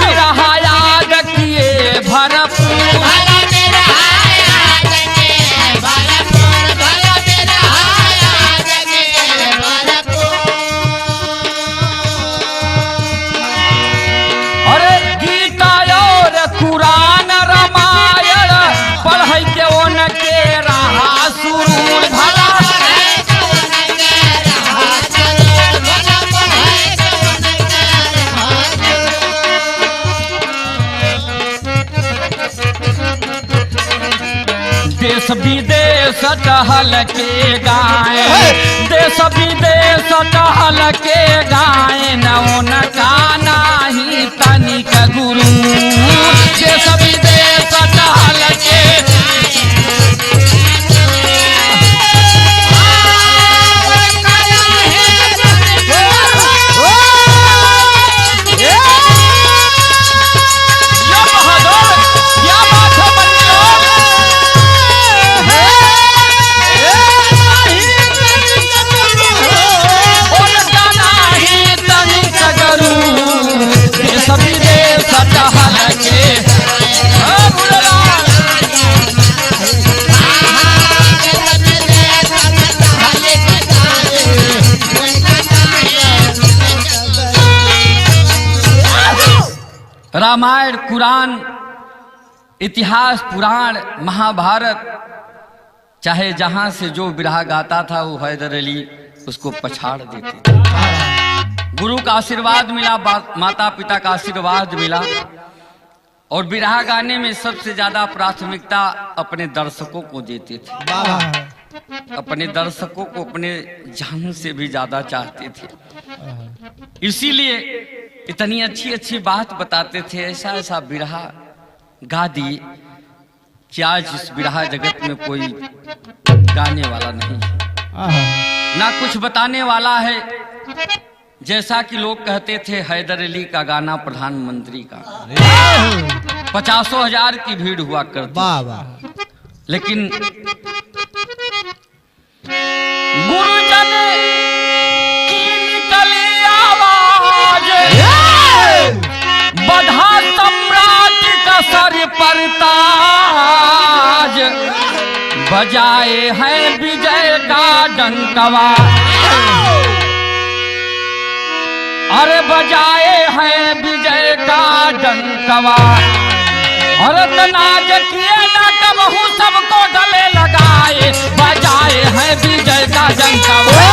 बिरहा याद किए भरपूर। अरे गीता और कुरान रामायण पढ़ के उनके रहा सुरूर भला। देश विदेश टहल के गाए, देश विदेश टहल के गाए, न उनका नाही तनिक गुरु। देश विदेश टहल के रामायण, कुरान, इतिहास, पुराण, महाभारत, चाहे जहां से जो बिरहा गाता था वो हैदर अली उसको पछाड़ देते थे। गुरु का आशीर्वाद मिला, माता पिता का आशीर्वाद मिला, और बिरहा गाने में सबसे ज्यादा प्राथमिकता अपने दर्शकों को देते थे। अपने दर्शकों को अपने जान से भी ज्यादा चाहते थे, इसीलिए इतनी अच्छी अच्छी बात बताते थे। ऐसा ऐसा बिरहा गा दिए कि आज इस बिरहा जगत में कोई गाने वाला नहीं है, ना कुछ बताने वाला है। जैसा कि लोग कहते थे हैदर अली का गाना प्रधानमंत्री का 50,000 की भीड़ हुआ करती, लेकिन गुरुजन की निकली आवाज, बधा सम्राट का सर पर ताज, बजाए हैं विजय का डंकवा। अरे बजाए हैं विजय का डंकवा, और नाज किए ना कबहू सबको गले लगाए, बजाए हैं विजय का डंकवा।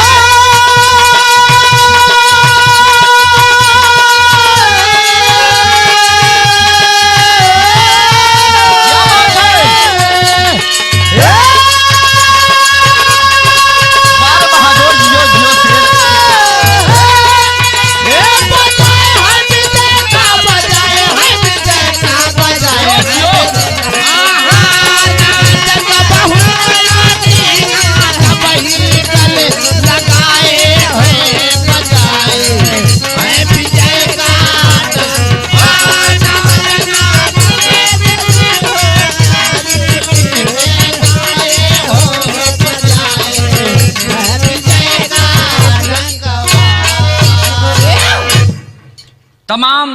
तमाम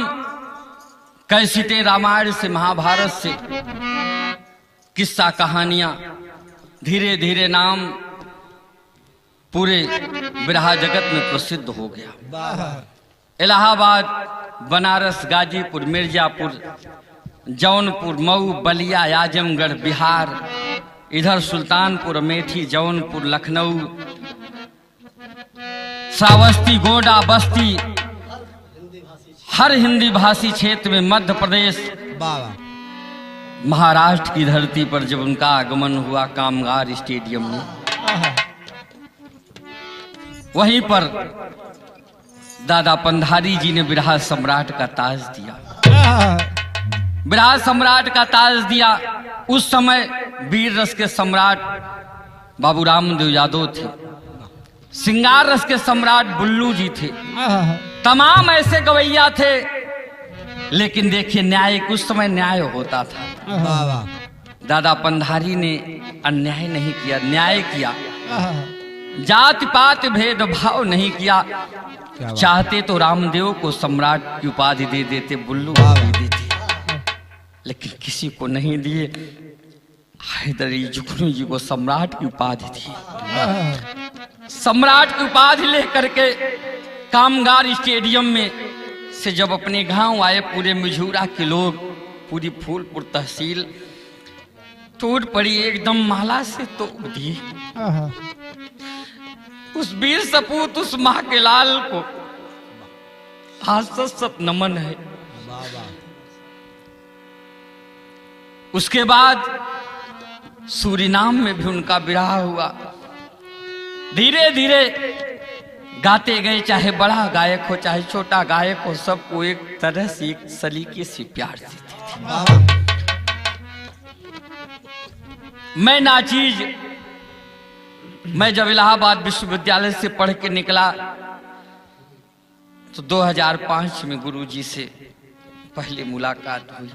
कैसेटें रामायण से, महाभारत से, किस्सा कहानियां, धीरे धीरे नाम पूरे बिरहा जगत में प्रसिद्ध हो गया। इलाहाबाद, बनारस, गाजीपुर, मिर्जापुर, जौनपुर, मऊ, बलिया, आजमगढ़, बिहार, इधर सुल्तानपुर, अमेठी, जौनपुर, लखनऊ, श्रावस्ती, गोंडा, बस्ती, हर हिंदी भाषी क्षेत्र में, मध्य प्रदेश, महाराष्ट्र की धरती पर जब उनका आगमन हुआ कामगार स्टेडियम में, वहीं पर दादा पंधारी जी ने बिरहा सम्राट का ताज दिया। बिरहा सम्राट का ताज दिया। उस समय वीर रस के सम्राट बाबू रामदेव यादव थे, श्रृंगार रस के सम्राट बुल्लू जी थे, तमाम ऐसे गवैया थे। लेकिन देखिए न्याय, उस समय न्याय होता था। दादा पंधारी ने अन्याय नहीं किया, न्याय किया। जाति पात भेदभाव नहीं किया। चाहते तो रामदेव को सम्राट की उपाधि दे देते, बुल्लू को दे देते, लेकिन किसी को नहीं दिए। हैदरी जुगनू जी को सम्राट की उपाधि दी। सम्राट की उपाधि लेकर के कामगार स्टेडियम में से जब अपने गांव आए, पूरे मझूरा के लोग, पूरी फूलपुर तहसील टूट पड़ी, एकदम माला से तोप दी। उस वीर सपूत, उस माँ के लाल को आज सत नमन है। उसके बाद सूरीनाम में भी उनका विवाह हुआ। धीरे धीरे गाते गए, चाहे बड़ा गायक हो चाहे छोटा गायक हो, सबको एक तरह से, एक सलीके से प्यार देते थे। मैं नाचीज, मैं जब इलाहाबाद विश्वविद्यालय से पढ़ के निकला तो 2005 में गुरुजी से पहली मुलाकात हुई।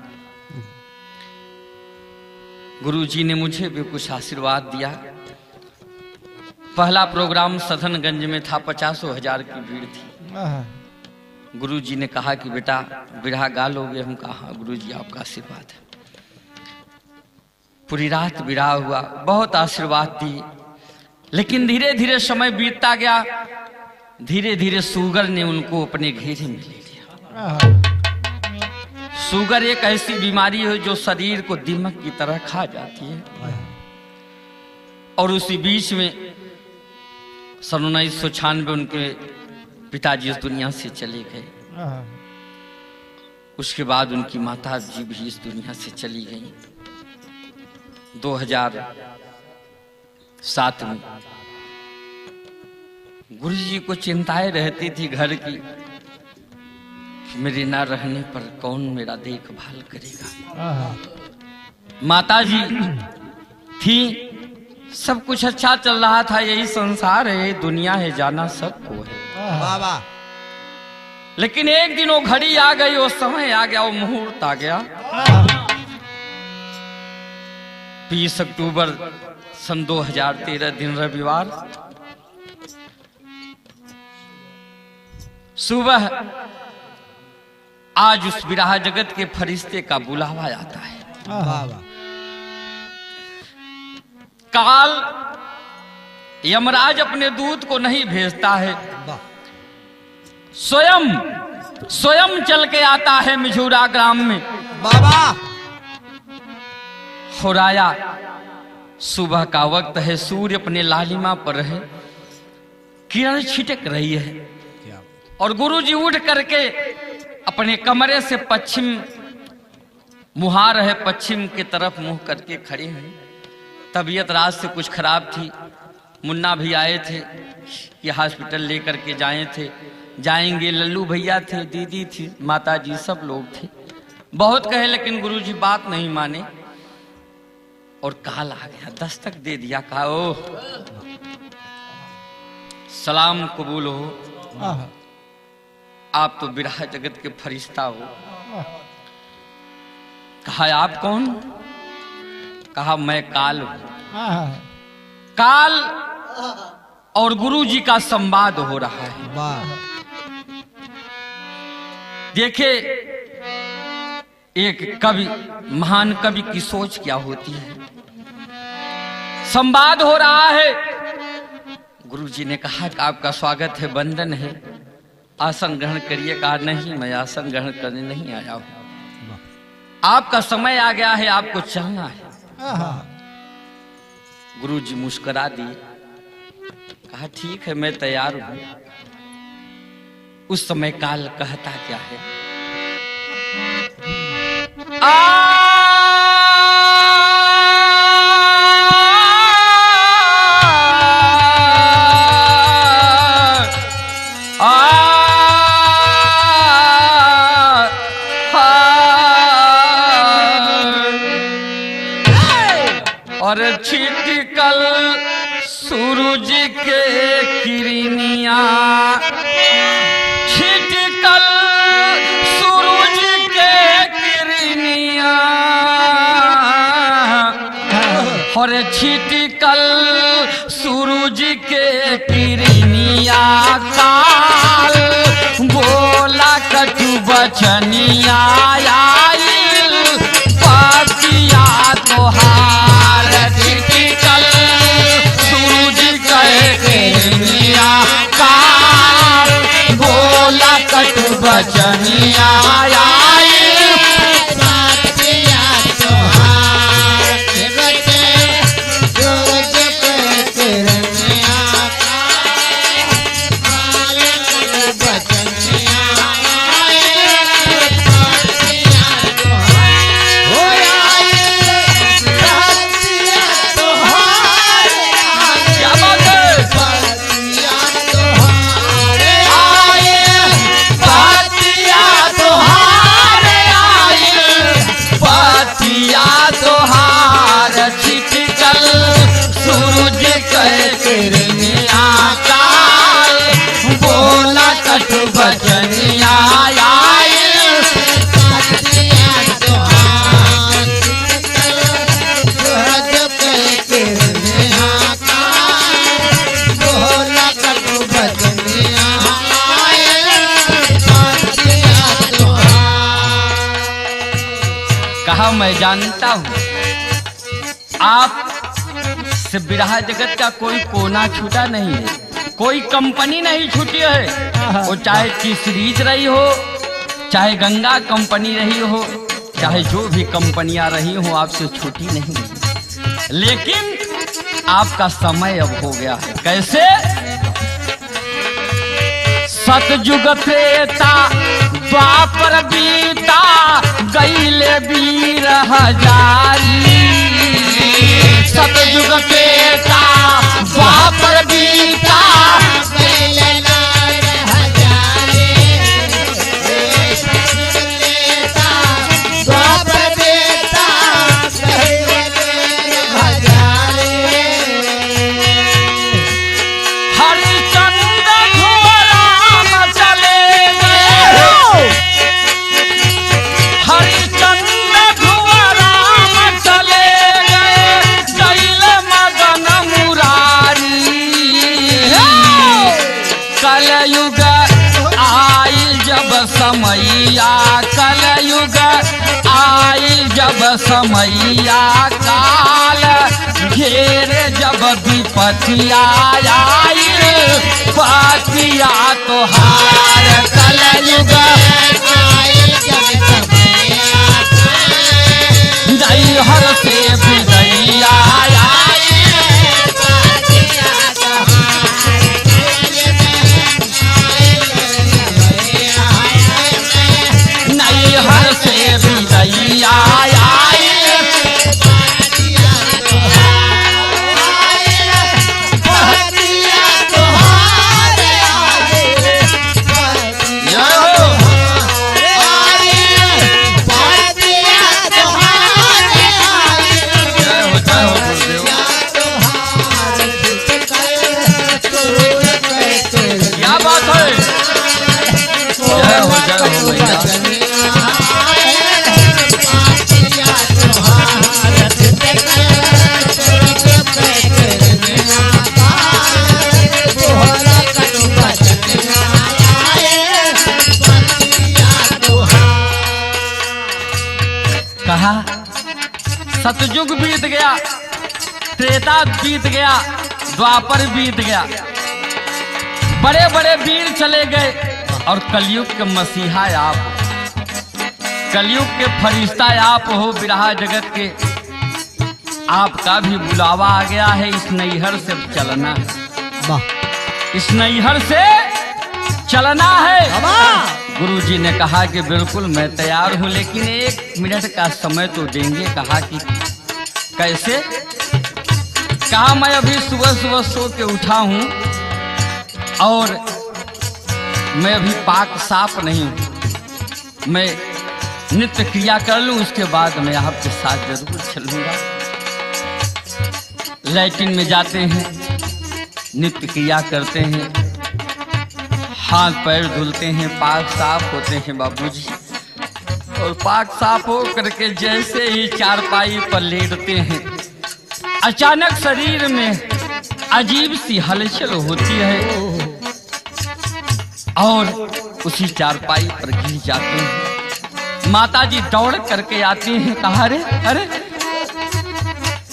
गुरुजी ने मुझे भी कुछ आशीर्वाद दिया। पहला प्रोग्राम सधनगंज में था, 50,000 की भीड़ थी। गुरुजी ने कहा कि बेटा बिरहा गा लोगे? हम कहा हाँ गुरुजी, आपका आशीर्वाद है। पूरी रात बिरहा हुआ, बहुत आशीर्वाद दी। लेकिन धीरे धीरे समय बीतता गया, धीरे धीरे शुगर ने उनको अपने घेरे में ले लिया। शुगर एक ऐसी बीमारी है जो शरीर को दीमक की तरह खा जाती है। और उसी बीच में सन 1996 उनके पिताजी इस दुनिया से चले गए। उसके बाद उनकी माता जी भी इस दुनिया से चली गई। 2007 में गुरुजी को चिंताएं रहती थी घर की, मेरे ना रहने पर कौन मेरा देखभाल करेगा। माता जी थी, सब कुछ अच्छा चल रहा था, यही संसार है, दुनिया है, जाना सबको है। बाबा लेकिन एक दिन वो घड़ी आ गई, वो समय आ गया, वो मुहूर्त आ गया। 20 अक्टूबर सन 2013 दिन रविवार सुबह, आज उस विराह जगत के फरिश्ते का बुलावा आता है। बाबा काल यमराज अपने दूत को नहीं भेजता है, स्वयं चल के आता है मिझूरा ग्राम में। बाबा खुराया सुबह का वक्त है, सूर्य अपने लालिमा पर है, किरण छिटक रही है। और गुरुजी उठ करके अपने कमरे से पश्चिम मुहार है, पश्चिम की तरफ मुंह करके खड़े हैं। तबीयत रात से कुछ खराब थी। मुन्ना भी आए थे कि हॉस्पिटल लेकर के जाएंगे। लल्लू भैया थे, दीदी थी, माता जी, सब लोग थे। बहुत कहे लेकिन गुरुजी बात नहीं माने। और काल आ गया, दस्तक दे दिया, कहा ओ सलाम कबूल हो, आप तो बिरहा जगत के फरिश्ता हो। कहा आप कौन? कहा मैं काल हूं। काल और गुरुजी का संवाद हो रहा है। देखे एक कवि, महान कवि की सोच क्या होती है। संवाद हो रहा है। गुरुजी ने कहा कि आपका स्वागत है, वंदन है, आसन ग्रहण करिए। कहा नहीं, मैं आसन ग्रहण करने नहीं आया हूं, आपका समय आ गया है, आपको चलना है। गुरुजी मुस्कुरा दिए, कहा ठीक है, मैं तैयार हूं। उस समय काल कहता क्या है, और छिटकल सूरज के किरनिया, छिटकल सूरज के किरनिया, और छिटकल सूरज के किरनिया काल बोला कटु बचनिया आइल पतिया तोहार छिटकल सूरज के किरनिया काल बोला कटु बचनिया कहा मैं जानता हूँ आप से बिरहा जगत का कोई कोना छूटा नहीं है, कोई कंपनी नहीं छूटी है। वो चाहे टी सीरीज रही हो, चाहे गंगा कंपनी रही हो, चाहे जो भी कंपनियां रही हो, आपसे छूटी नहीं। लेकिन आपका समय अब हो गया है। कैसे? सतयुग त्रेता द्वापर बीता गईले वीर हजारी। सतयुग त्रेता द्वापर बीता गईले वीर हजारी। द्वापर बीता गईले वीर हजारी। हरिचंद्र धुवराम चले गए। हरिचंद्र धुवराम चले गए गईल मदन मुरारी। कलयुग आई जब समैया, कलयुग आई जब समैया काल घेरे जब विपतिया आई पतिया तोहार। कलयुग हर से विदैया नहीं हर से विदैया कहा सतयुग बीत गया, त्रेता बीत गया, द्वापर बीत गया, बड़े बड़े वीर चले गए और कलयुग के मसीहा आप, कलयुग के फरिश्ता आप हो। बिरहा जगत के आपका भी बुलावा आ गया है। इस नैहर से चलना है, इस नैहर से चलना है। गुरुजी ने कहा कि बिल्कुल मैं तैयार हूं, लेकिन 1 मिनट का समय तो देंगे। कहा कि कैसे? कहा मैं अभी सुबह सुबह सो के उठा हूं और मैं अभी पाक साफ नहीं हूं, मैं नित्य क्रिया कर लूं, उसके बाद मैं आपके साथ जरूर चलूंगा। लैट्रिन में जाते हैं, नित्य क्रिया करते हैं, हाथ पैर धुलते हैं, पाक साफ होते हैं बाबूजी, और पाक साफ हो करके जैसे ही चारपाई पर लेटते हैं अचानक शरीर में अजीब सी हलचल होती है और उसी चारपाई पर गिर जाते हैं। माताजी दौड़ करके आती हैं, कहा अरे अरे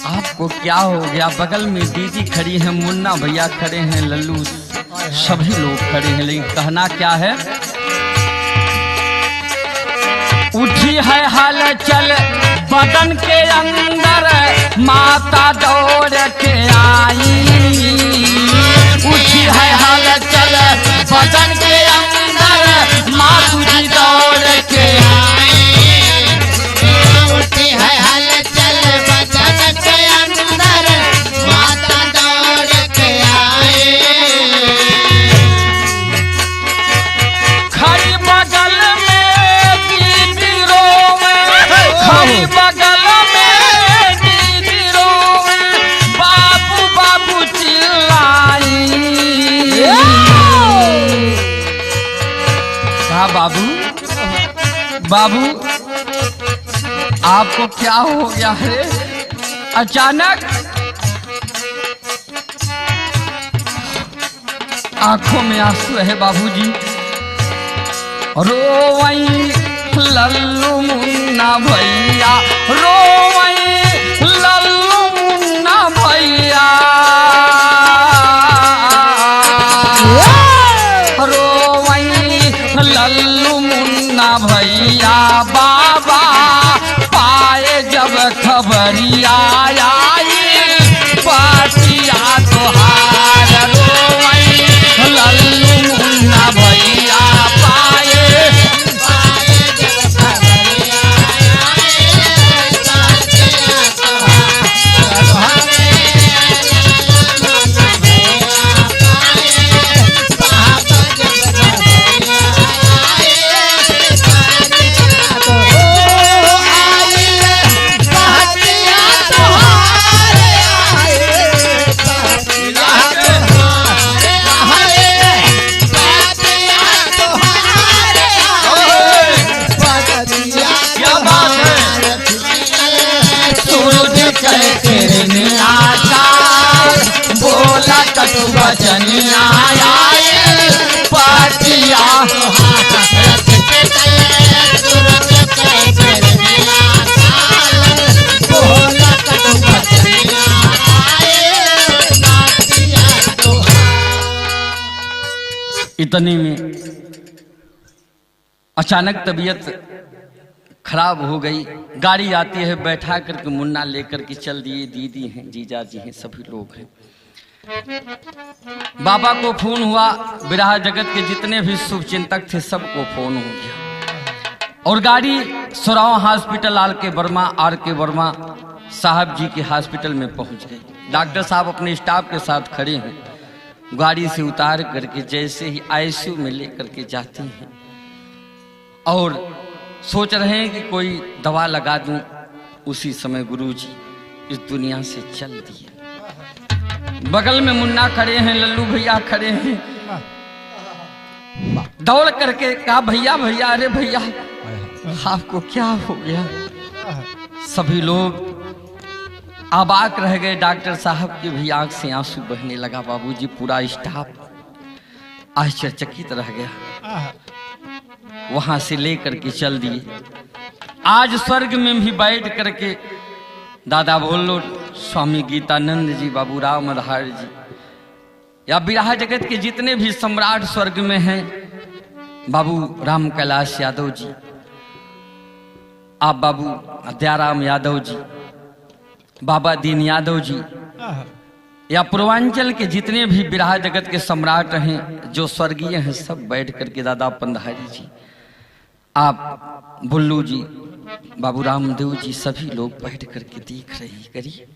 आपको क्या हो गया? बगल में दीदी खड़ी है, मुन्ना भैया खड़े हैं, लल्लू, सभी लोग खड़े हैं, लेकिन कहना क्या है? उठी है हलचल बदन के अंदर, माता दौड़ के आई। उठी है हलचल बदन के अंदर, माता जी दौड़ के आई। उठी है हलचल बदन के अंदर, माता दौड़ के आई। खड़ी बगल में दीदी रोवे, खड़ी बगल में दीदी रोवे, बाबू बाबू चिल्लाई। कहा बाबू बाबू आपको क्या हो गया है? अचानक आंखों में आंसू है बाबूजी। रोवई लल्लू मुन्ना भैया, रोवई लल्लू मुन्ना भैया, रोवई लल्लू मुन्ना भैया। बाबा पाए जब खबरिया आई, पाटिया तोहार। रोवई लल्लू मुन्ना भैया, पाए बोला कटु बचनिया आए, पाटिया इतने में अचानक तबीयत खराब हो गई। गाड़ी आती है, बैठा करके मुन्ना लेकर के चल दिए। दीदी हैं, जीजा जी हैं, सभी लोग हैं। बाबा को फोन हुआ, बिरहा जगत के जितने भी शुभ चिंतक थे सबको फोन हो गया और गाड़ी सुराव हॉस्पिटल आर के वर्मा साहब जी के हॉस्पिटल में पहुंच गई। डॉक्टर साहब अपने स्टाफ के साथ खड़े हैं। गाड़ी से उतार करके जैसे ही आईसीयू में लेकर के जाते हैं और सोच रहे हैं कि कोई दवा लगा दूं, उसी समय गुरुजी इस दुनिया से चल दिए। बगल में मुन्ना खड़े हैं, लल्लू भैया खड़े हैं। दौड़ करके कहा भैया भैया, अरे भैया आपको क्या हो गया? सभी लोग अबाक रह गए। डॉक्टर साहब की भी आंख से आंसू बहने लगा। बाबूजी, पूरा स्टाफ आश्चर्यचकित रह गया। वहां से लेकर के चल दिए। आज स्वर्ग में भी बैठ करके दादा भोलो, स्वामी गीतानंद जी, बाबू राम मधार जी या बिरहा जगत के जितने भी सम्राट स्वर्ग में हैं, बाबू राम कैलाश यादव जी, आप बाबू दयाराम यादव जी, बाबा दीन यादव जी या पूर्वांचल के जितने भी बिरहा जगत के सम्राट हैं जो स्वर्गीय हैं, सब बैठ करके दादा पंधारी जी, आप बुल्लू जी, बाबू रामदेव जी, सभी लोग बैठ करके देख रहे हैं। करिए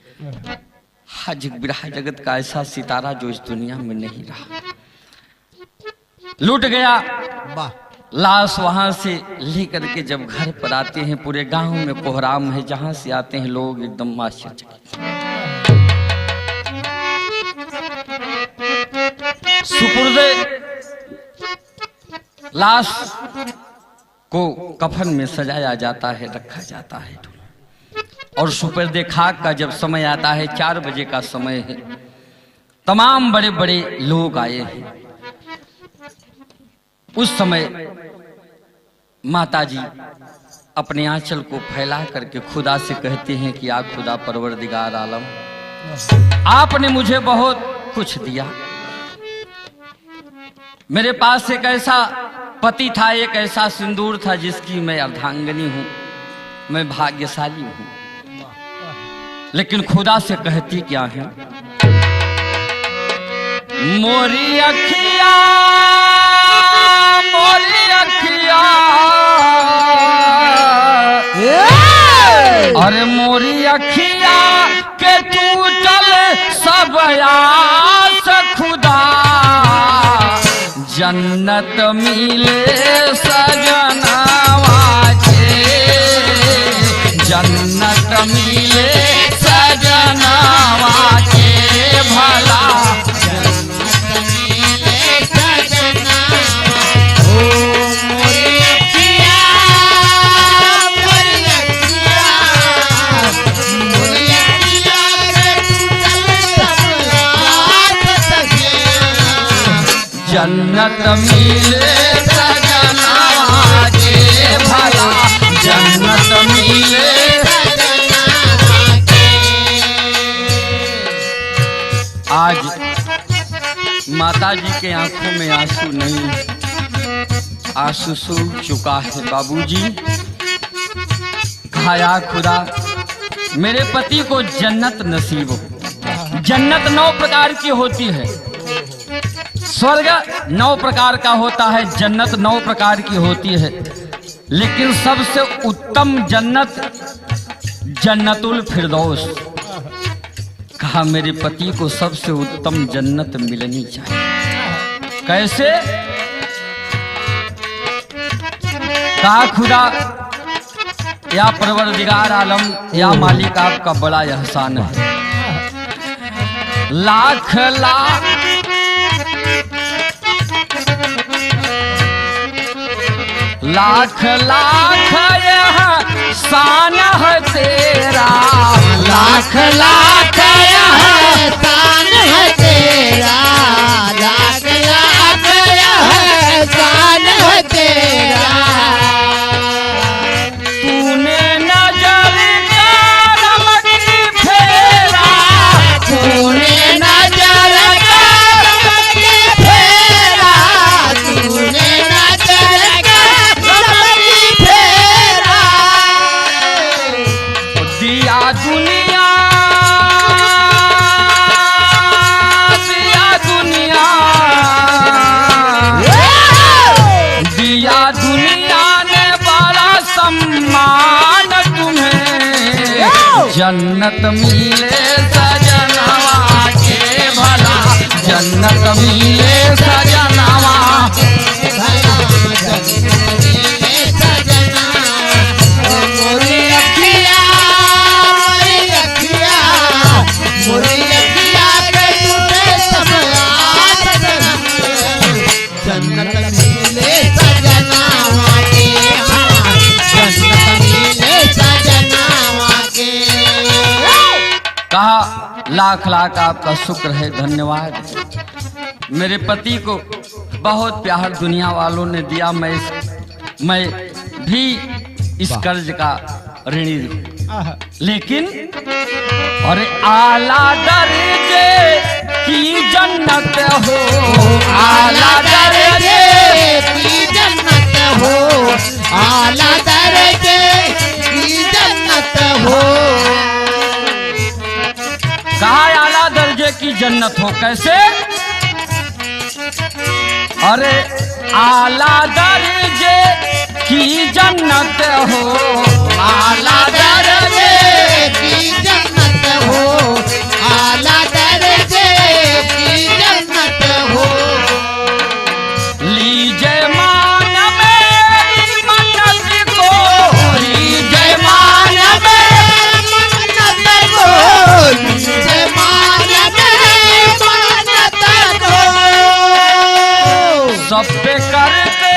आज बिरहा जगत का ऐसा सितारा जो इस दुनिया में नहीं रहा, लूट गया। लाश वहां से लेकर के जब घर पर आते हैं, पूरे गांव में कोहराम है। जहां से आते हैं लोग एकदम आश्चर्यचकित। सुपुर्दे लाश को कफन में सजाया जाता है, रखा जाता है और सुपर्दे खाक का जब समय आता है 4 बजे का समय है, तमाम बड़े बड़े लोग आए हैं। उस समय माताजी अपने आंचल को फैला करके खुदा से कहते हैं कि आप खुदा परवरदिगार आलम, आपने मुझे बहुत कुछ दिया। मेरे पास एक ऐसा पति था, एक ऐसा सिंदूर था जिसकी मैं अर्धांगिनी हूं, मैं भाग्यशाली हूं। लेकिन खुदा से कहती क्या है, मोरी अखिया अरे मोरी अखिया के टूटल सब आस खुदा, जन्नत मिले सजनवा के, जन्नत मिले सजनवा के भला, जन्नत मिले सजनवा के भला, जन्नत मिले सजनवा के। आज माता जी के आंखों में आंसू नहीं, आंसू सूख चुका है बाबूजी। कहा खुदा मेरे पति को जन्नत नसीब हो। जन्नत 9 प्रकार की होती है, स्वर्ग 9 प्रकार का होता है, जन्नत 9 प्रकार की होती है, लेकिन सबसे उत्तम जन्नत जन्नतुल फिरदौस। कहा मेरे पति को सबसे उत्तम जन्नत मिलनी चाहिए। कैसे? कहा खुदा या परवरदिगार आलम या मालिक, आपका बड़ा एहसान है। लाख लाख लाख लाख एहसान है तेरा, लाख लाख एहसान है तेरा, लाख लाख एहसान है तेरा। तूने नजर करम की फेरा, तूने नजर करम की फेरा, तूने नजर करम की फेरा। दिया दुनिया दिया दुनिया दिया दुनिया ने बड़ा सम्मान तुम्हें, जन्नत मिले सजनवा के भला, जन्नत मिले सजनवा भला, जन्नत मिले सजना। मोरी अखिया मोरी अखिया के टूटे सब आस, जन्नत मिले सजनावा के, जन्नत मिले सजनावा के। कहा लाख लाख आपका शुक्र है, धन्यवाद। मेरे पति को बहुत प्यार दुनिया वालों ने दिया, मैं भी इस कर्ज का ऋणी हूं। लेकिन और आला दर्जे की जन्नत हो, आला दर्जे की जन्नत हो, आला दर्जे की जन्नत हो। कहा आला दर्जे की जन्नत हो, कैसे? अरे आला दर्जे की जन्नत हो, आला दर्जे की जन्नत हो, आला दर्जे की जन्नत हो। लीजिए मान मेरी मन्नत को, लीजिए मान मेरी मन्नत को, लीजिए मान मेरी मन्नत को। सब पे करते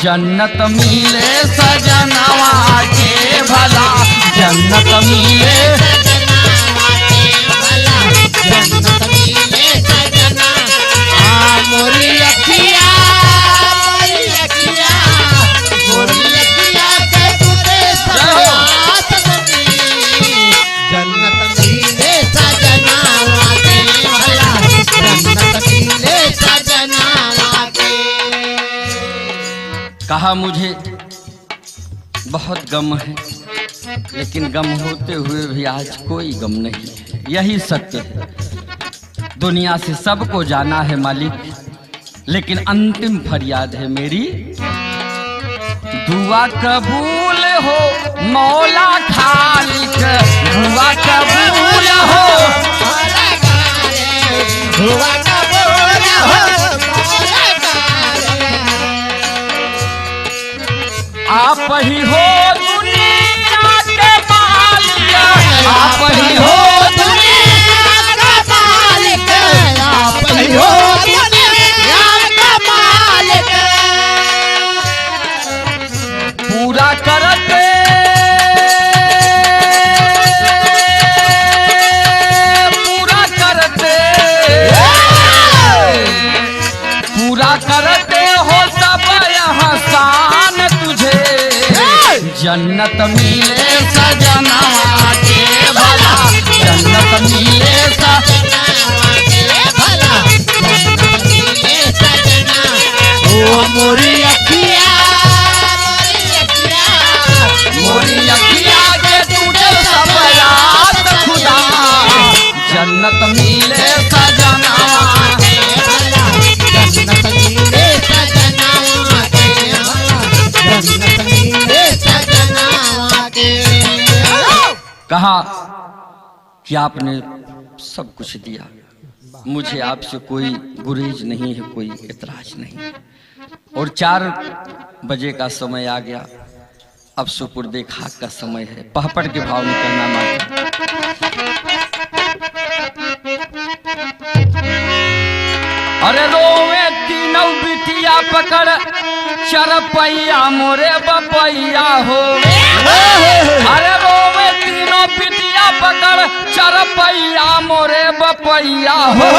जन्नत मिले सजनवा के भला, जन्नत मिले सजनावा के भला, जन्नत मिले सजना। मोरी अखिया के तुझे सवात दूंगी, जन्नत मिले सजनावा के भला, जन्नत मिले सजनावा के। कहा मुझे बहुत गम है, लेकिन गम होते हुए भी आज कोई गम नहीं है, यही सत्य है। दुनिया से सबको जाना है मालिक, लेकिन अंतिम फरियाद है मेरी, दुआ कबूल हो मौला खालिक, दुआ कबूल हो, हुआ कबूल हो आप ही हो दुनिया के मालिक, आप ही हो दुनिया का मालिक, आप ही हो दुनिया का मालिक। पूरा करते पूरा करते पूरा करते हो सब यहाँ शान तुझे, जन्नत मिले सजनवा के भला, जन्नत मिले सजनावा के भला, जन्नत मिले सजना। ओ मोरी अखिया मोरी अखिया के टूटे सब याद खुदा, जन्नत मिले सजनवा के भला, जन्नत मिले सजनावा के भला, जन्नत मिले सजनावा के। कहा कि आपने सब कुछ दिया, मुझे आपसे कोई गुरेज नहीं है, कोई एतराज नहीं। और 4 बजे का समय आ गया, अब सुपुर्दे खाक का समय है। पहपट के भाव में कहना माता, अरे रोवे तीनों बिटिया पकड़ चरपैया मोरे बपैया हो, अरे रोवे तीनों बिटिया पकड़ चरपैया मोरे बपैया हो,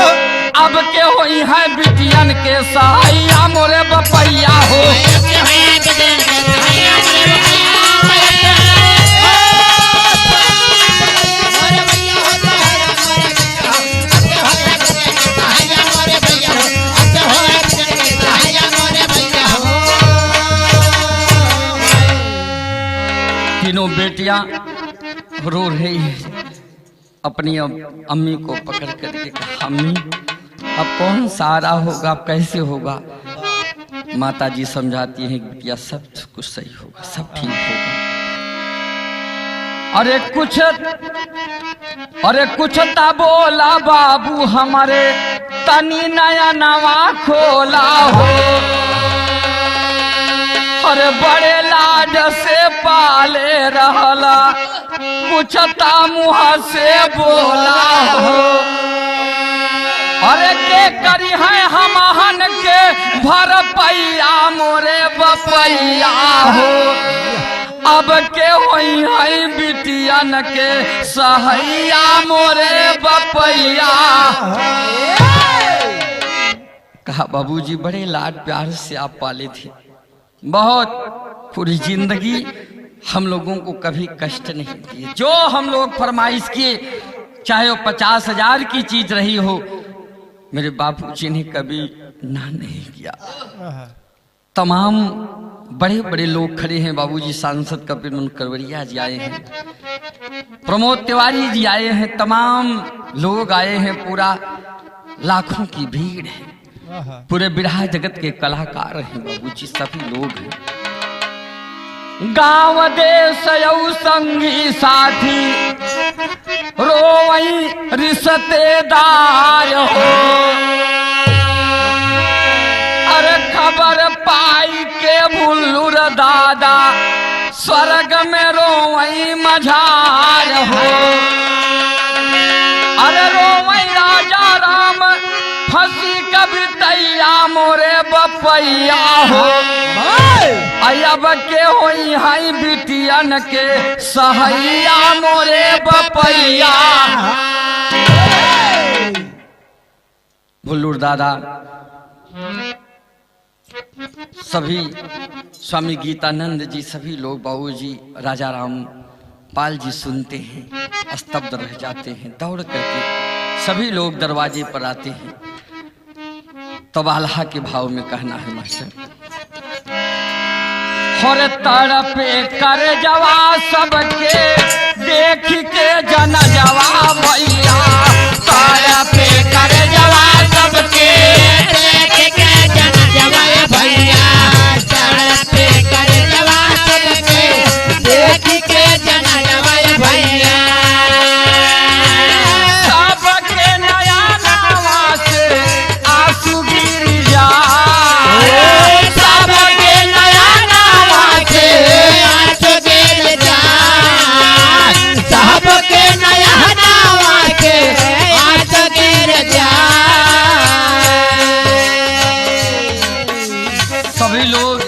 अब के होई है बिटियन के सहाइया मोरे बपैया हो। तीनों बेटियां रो रही है, अपनी अम्मी को पकड़ करके कहा, अम्मी अब कौन सहारा होगा, अब कैसे होगा। माता जी समझाती हैं कि बेटिया सब कुछ सही होगा, सब ठीक होगा। अरे कुछ ता बोला बाबू हमारे, तनी नया नवा खोला हो, अरे बड़े लाड से पाले रहला, कुछ ता मुँह से बोला हो, अरे के करी है हमहन के भरपैया मोरे बपैया हो, अब के होई है बिटियन के सहैया मोरे बपैया। कहा बाबूजी बड़े लाड प्यार से आप पाले थे, बहुत पूरी जिंदगी हम लोगों को कभी कष्ट नहीं दिए, जो हम लोग फरमाइश किए चाहे वो 50,000 की चीज रही हो, मेरे बापूजी ने कभी ना नहीं किया। तमाम बड़े बड़े लोग खड़े हैं, बाबूजी सांसद कपिल करवरिया जी आए हैं, प्रमोद तिवारी जी आए हैं, तमाम लोग आए हैं, पूरा लाखों की भीड़ है, पूरे बिरहा जगत के कलाकार हैं बाबूजी, सभी लोग हैं। गांव देश संगी साथी रोवई रिश्तेदार हो, अरे खबर पाई के भुल्लुर दादा स्वर्ग में रोवई मझार हो, अरे रोवई राजा राम फंसी कभी तैया मोरे बपैया हो, अब के होई हाई बिटियन के सहैया मोरे बपैया। भुल्लूर दादा सभी स्वामी गीतानंद जी सभी लोग बाबूजी राजा राम पाल जी सुनते हैं, स्तब्ध रह जाते हैं। दौड़ करके सभी लोग दरवाजे पर आते हैं। तबालहा के भाव में कहना है मास्टर, हर तड़पे कर जवा सबके देख के जन जवा भैया। तड़पे कर जवा सबके देख के जन जवा भैया। तड़पे कर जवा सबके देख के जन जवा भैया। सबके नया नवा से आंसू गिर जाए। सबके नया नवा से आंसू गिर जाए। सबके नया नवा के आंसू गिर जाए। सभी लोग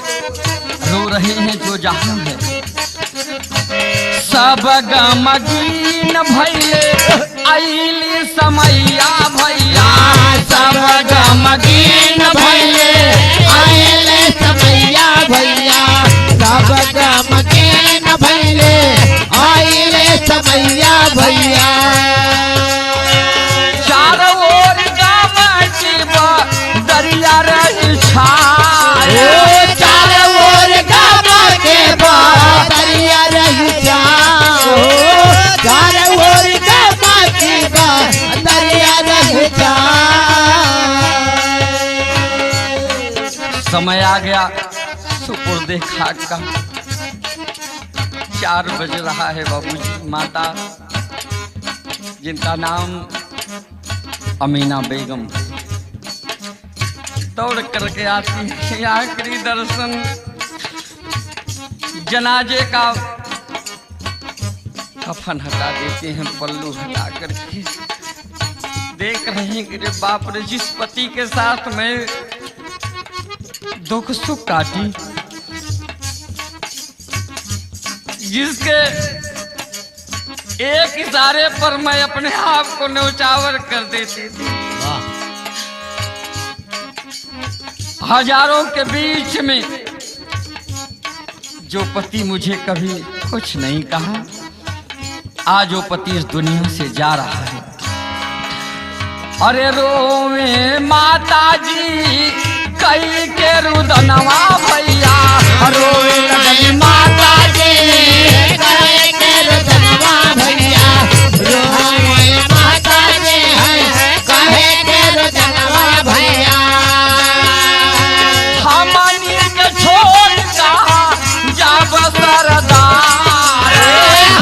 रो रहे हैं जो जहां है। सब गमगीन भैले आइली समैया भैया। सब गमगीन भैले आइले समैया भैया। सब गमगीन भैले आइले समैया भैया। चारों ओर गमगीन दरिया रही छाए। चारों ओर गमगीन दरिया रही जाओ। चारों ओर गमगीन दरिया रही जाओ। समय आ गया सुपुर्दे खाक का। 4 बज रहा है बाबूजी। माता जिनका नाम अमीना बेगम दौड़ करके आती है। आखिरी दर्शन जनाजे का कफन हटा देते हैं, पल्लू हटा करके देख रहे हैं कि रे बाप रे, जिस पति के साथ में दुख सुख काटी, जिसके एक इशारे पर मैं अपने आप को न्यौछावर कर देती थी, हजारों के बीच में जो पति मुझे कभी कुछ नहीं कहा, आज वो पति इस दुनिया से जा रहा है। अरे रोवे माता जी कई के रुदनवा भैया। रोवे लगई माता जी कई के रुदनवा भैया। रोवे माता जी कहे के रुदनवा भैया। हमनी के छोड़ कहा जब सरदार।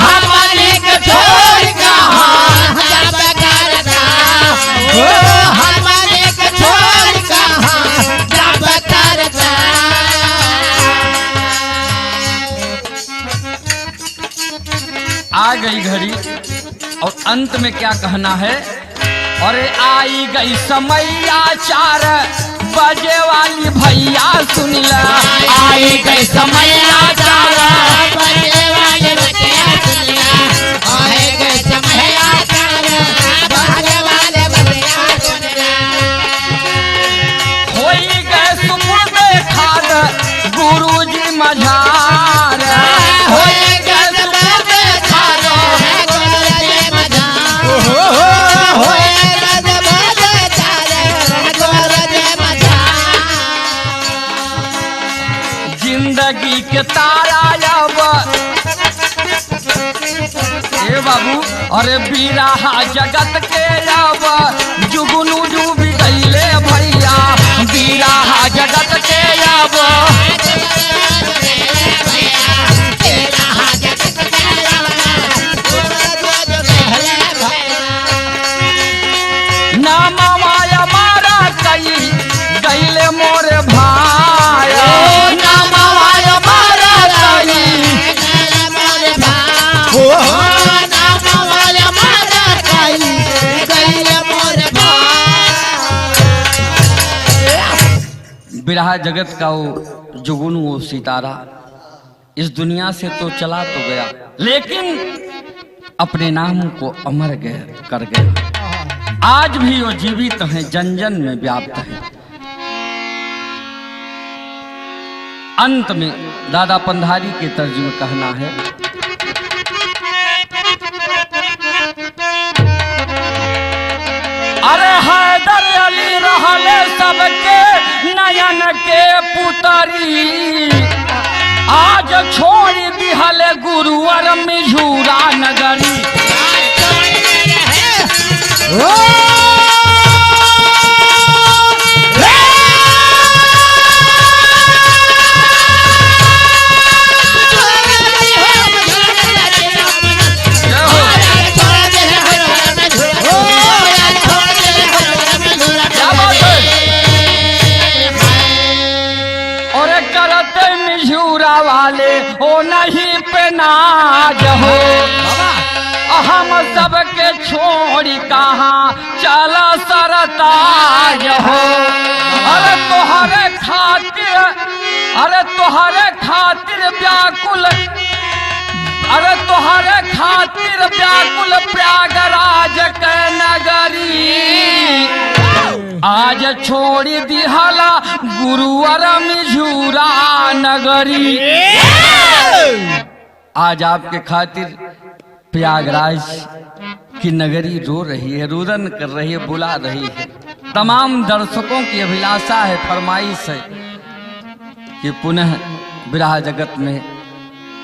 हमनी के छोड़ कहा जब करदार। हमनी के छोड़ कहा जब करदार। आ गई घड़ी और अंत में क्या कहना है। अरे आई गई समैया 4 बजे वाली भैया सुन ला। आई गई समैया 4 बजे वाली भैया सुन ला। आई गई समैया 4 बजे वाली भैया सुन ला। होई गए सुपुर्दे खाद गुरुजी मझार। होई गए सुपुर्दे खाद गुरुजी मझार। होई गए सुपुर्दे खाद गुरुजी मझार। जिंदगी के तारा अब ए बाबू, अरे बिरहा जगत के अब जुगनू डूब गईले भैया। बिरहा जगत के अब नामा माया मारा कई गईले मोरे भाई। नामा माया मारा कई बिरहा जगत का वो जुगनू, वो सितारा इस दुनिया से तो चला तो गया, लेकिन अपने नाम को अमर कर गया। आज भी वो जीवित हैं, जन जन में व्याप्त है। अंत में दादा पंधारी के तर्ज में कहना है, अरे हैदर अली रहले सबके नयन के पुतरी, आज छोड़ दिहले गुरुवर मिझूरा नगरी। वाले हो नहीं पे नाज हो, हम सबके छोड़ी कहाँ चल सरताज हो। अरे तोहरे खातिर व्याकुल, अरे तोहरे खातिर व्याकुल प्रयागराज के नगरी, आज छोड़ी दिहला गुरुवर मिझूरा नगरी। आज आपके खातिर प्रयागराज की नगरी रो रही है, रुदन कर रही है, बुला रही है। तमाम दर्शकों की अभिलाषा है, फरमाइश है कि पुनः विरह जगत में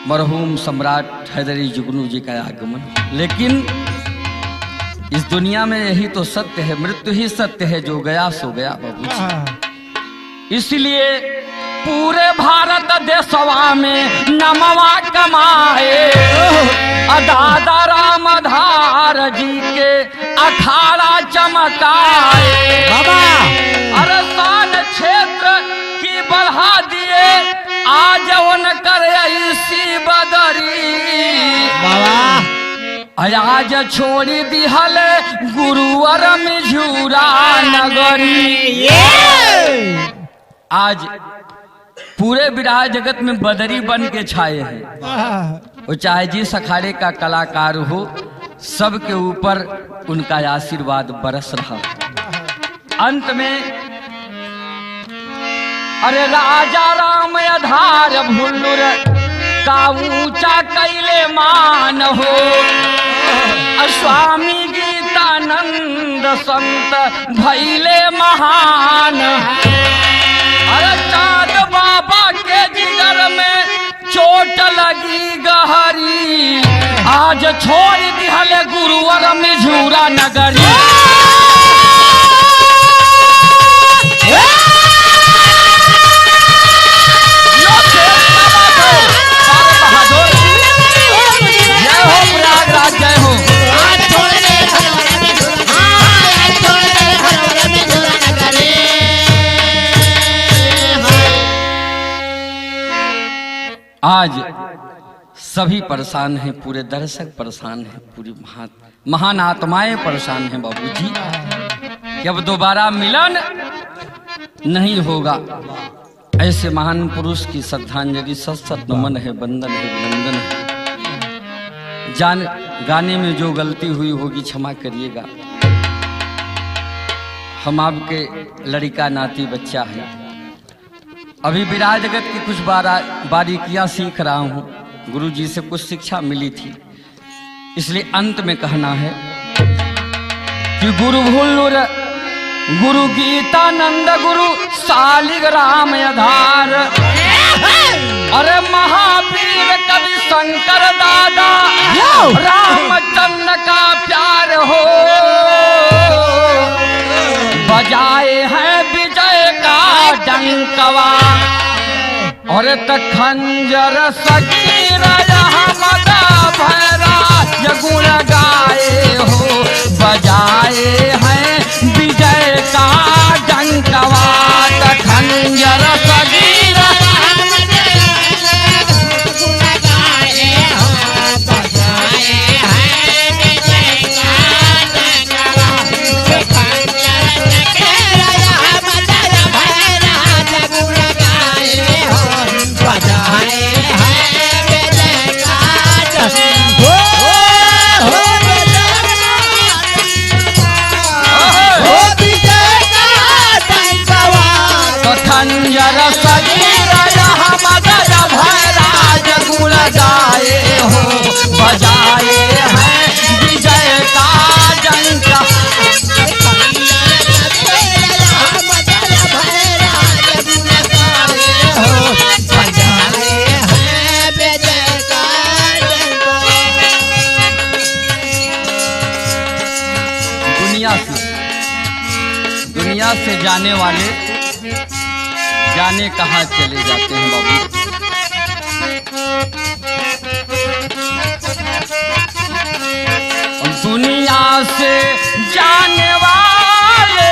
मरहूम सम्राट हैदरी जुगनू जी का आगमन। लेकिन इस दुनिया में यही तो सत्य है, मृत्यु ही सत्य है, जो गया सो गया बाबूजी। इसलिए पूरे भारत देशवा में नमवा कमाए, दादा रामधार जी के अखाड़ा चमकाए। बाबा अरे शान क्षेत्र की बढ़ा दिए, आज उनकर इसी बदरी। बाबा आज छोड़ी दिहल गुरुवर मिझूरा नगरी। आज पूरे विराह जगत में बदरी बन के छाए हैं। वो चाहे जिस अखाड़े का कलाकार हो, सबके ऊपर उनका आशीर्वाद बरस रहा। अंत में अरे राजा राम आधार भुल्लुर का ऊंचा कैले मान हो, स्वामी गीतानंद संत भैले महान। अरे चाँद बाबा के जिगर में चोट लगी गहरी, आज छोड़ दिहले गुरुवर मिझूरा नगरी। आज सभी परेशान हैं, पूरे दर्शक परेशान हैं, पूरी महान आत्माएं परेशान हैं बाबूजी, कि अब दोबारा मिलन नहीं होगा। ऐसे महान पुरुष की श्रद्धांजलि, सत नमन है, वंदन है, अभिनंदन है। गाने में जो गलती हुई होगी क्षमा करिएगा। हम आपके लड़का नाती बच्चा है, अभी विराह जगत की कुछ बारीकियां सीख रहा हूँ, गुरु जी से कुछ शिक्षा मिली थी, इसलिए अंत में कहना है कि गुरु भुल्लुर गुरु गीतानंद गुरु सालिग्राम आधार, अरे महावीर कवि शंकर दादा रामचंद्र का प्यार हो, बजाए हैं विजय का डंकवा, और खंजर सगीर अहमद भैरा गुण गाए हो, बजाए हैं विजय का डंकवा, खंजर सगीर गुण गाए हो, बजाए हैं विजय का डंकवा, खंजर सगीर अहमद भैरा गुण दुनिया से जाने वाले जाने कहाँ चले जाते हैं बाबू। दुनिया से जाने वाले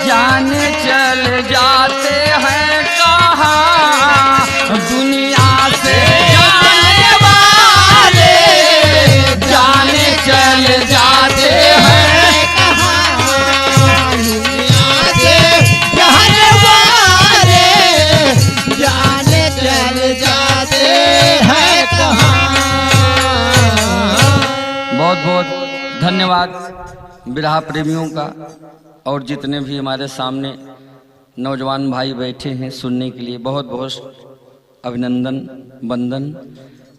जाने चले जाते हैं कहाँ। दुनिया से जाने वाले जाने चले जाते हैं कहाँ। दुनिया से जाने वाले जाने चले जाते हैं कहाँ। बहुत बहुत धन्यवाद बिरहा प्रेमियों का, और जितने भी हमारे सामने नौजवान भाई बैठे हैं सुनने के लिए बहुत बहुत अभिनंदन वंदन।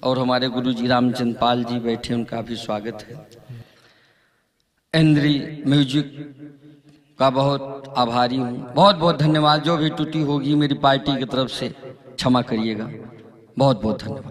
और हमारे गुरु जी रामचंद्र पाल जी बैठे, उनका भी स्वागत है। इंद्री म्यूजिक का बहुत आभारी हूँ, बहुत बहुत धन्यवाद। जो भी त्रुटि होगी मेरी पार्टी की तरफ से क्षमा करिएगा। बहुत बहुत धन्यवाद।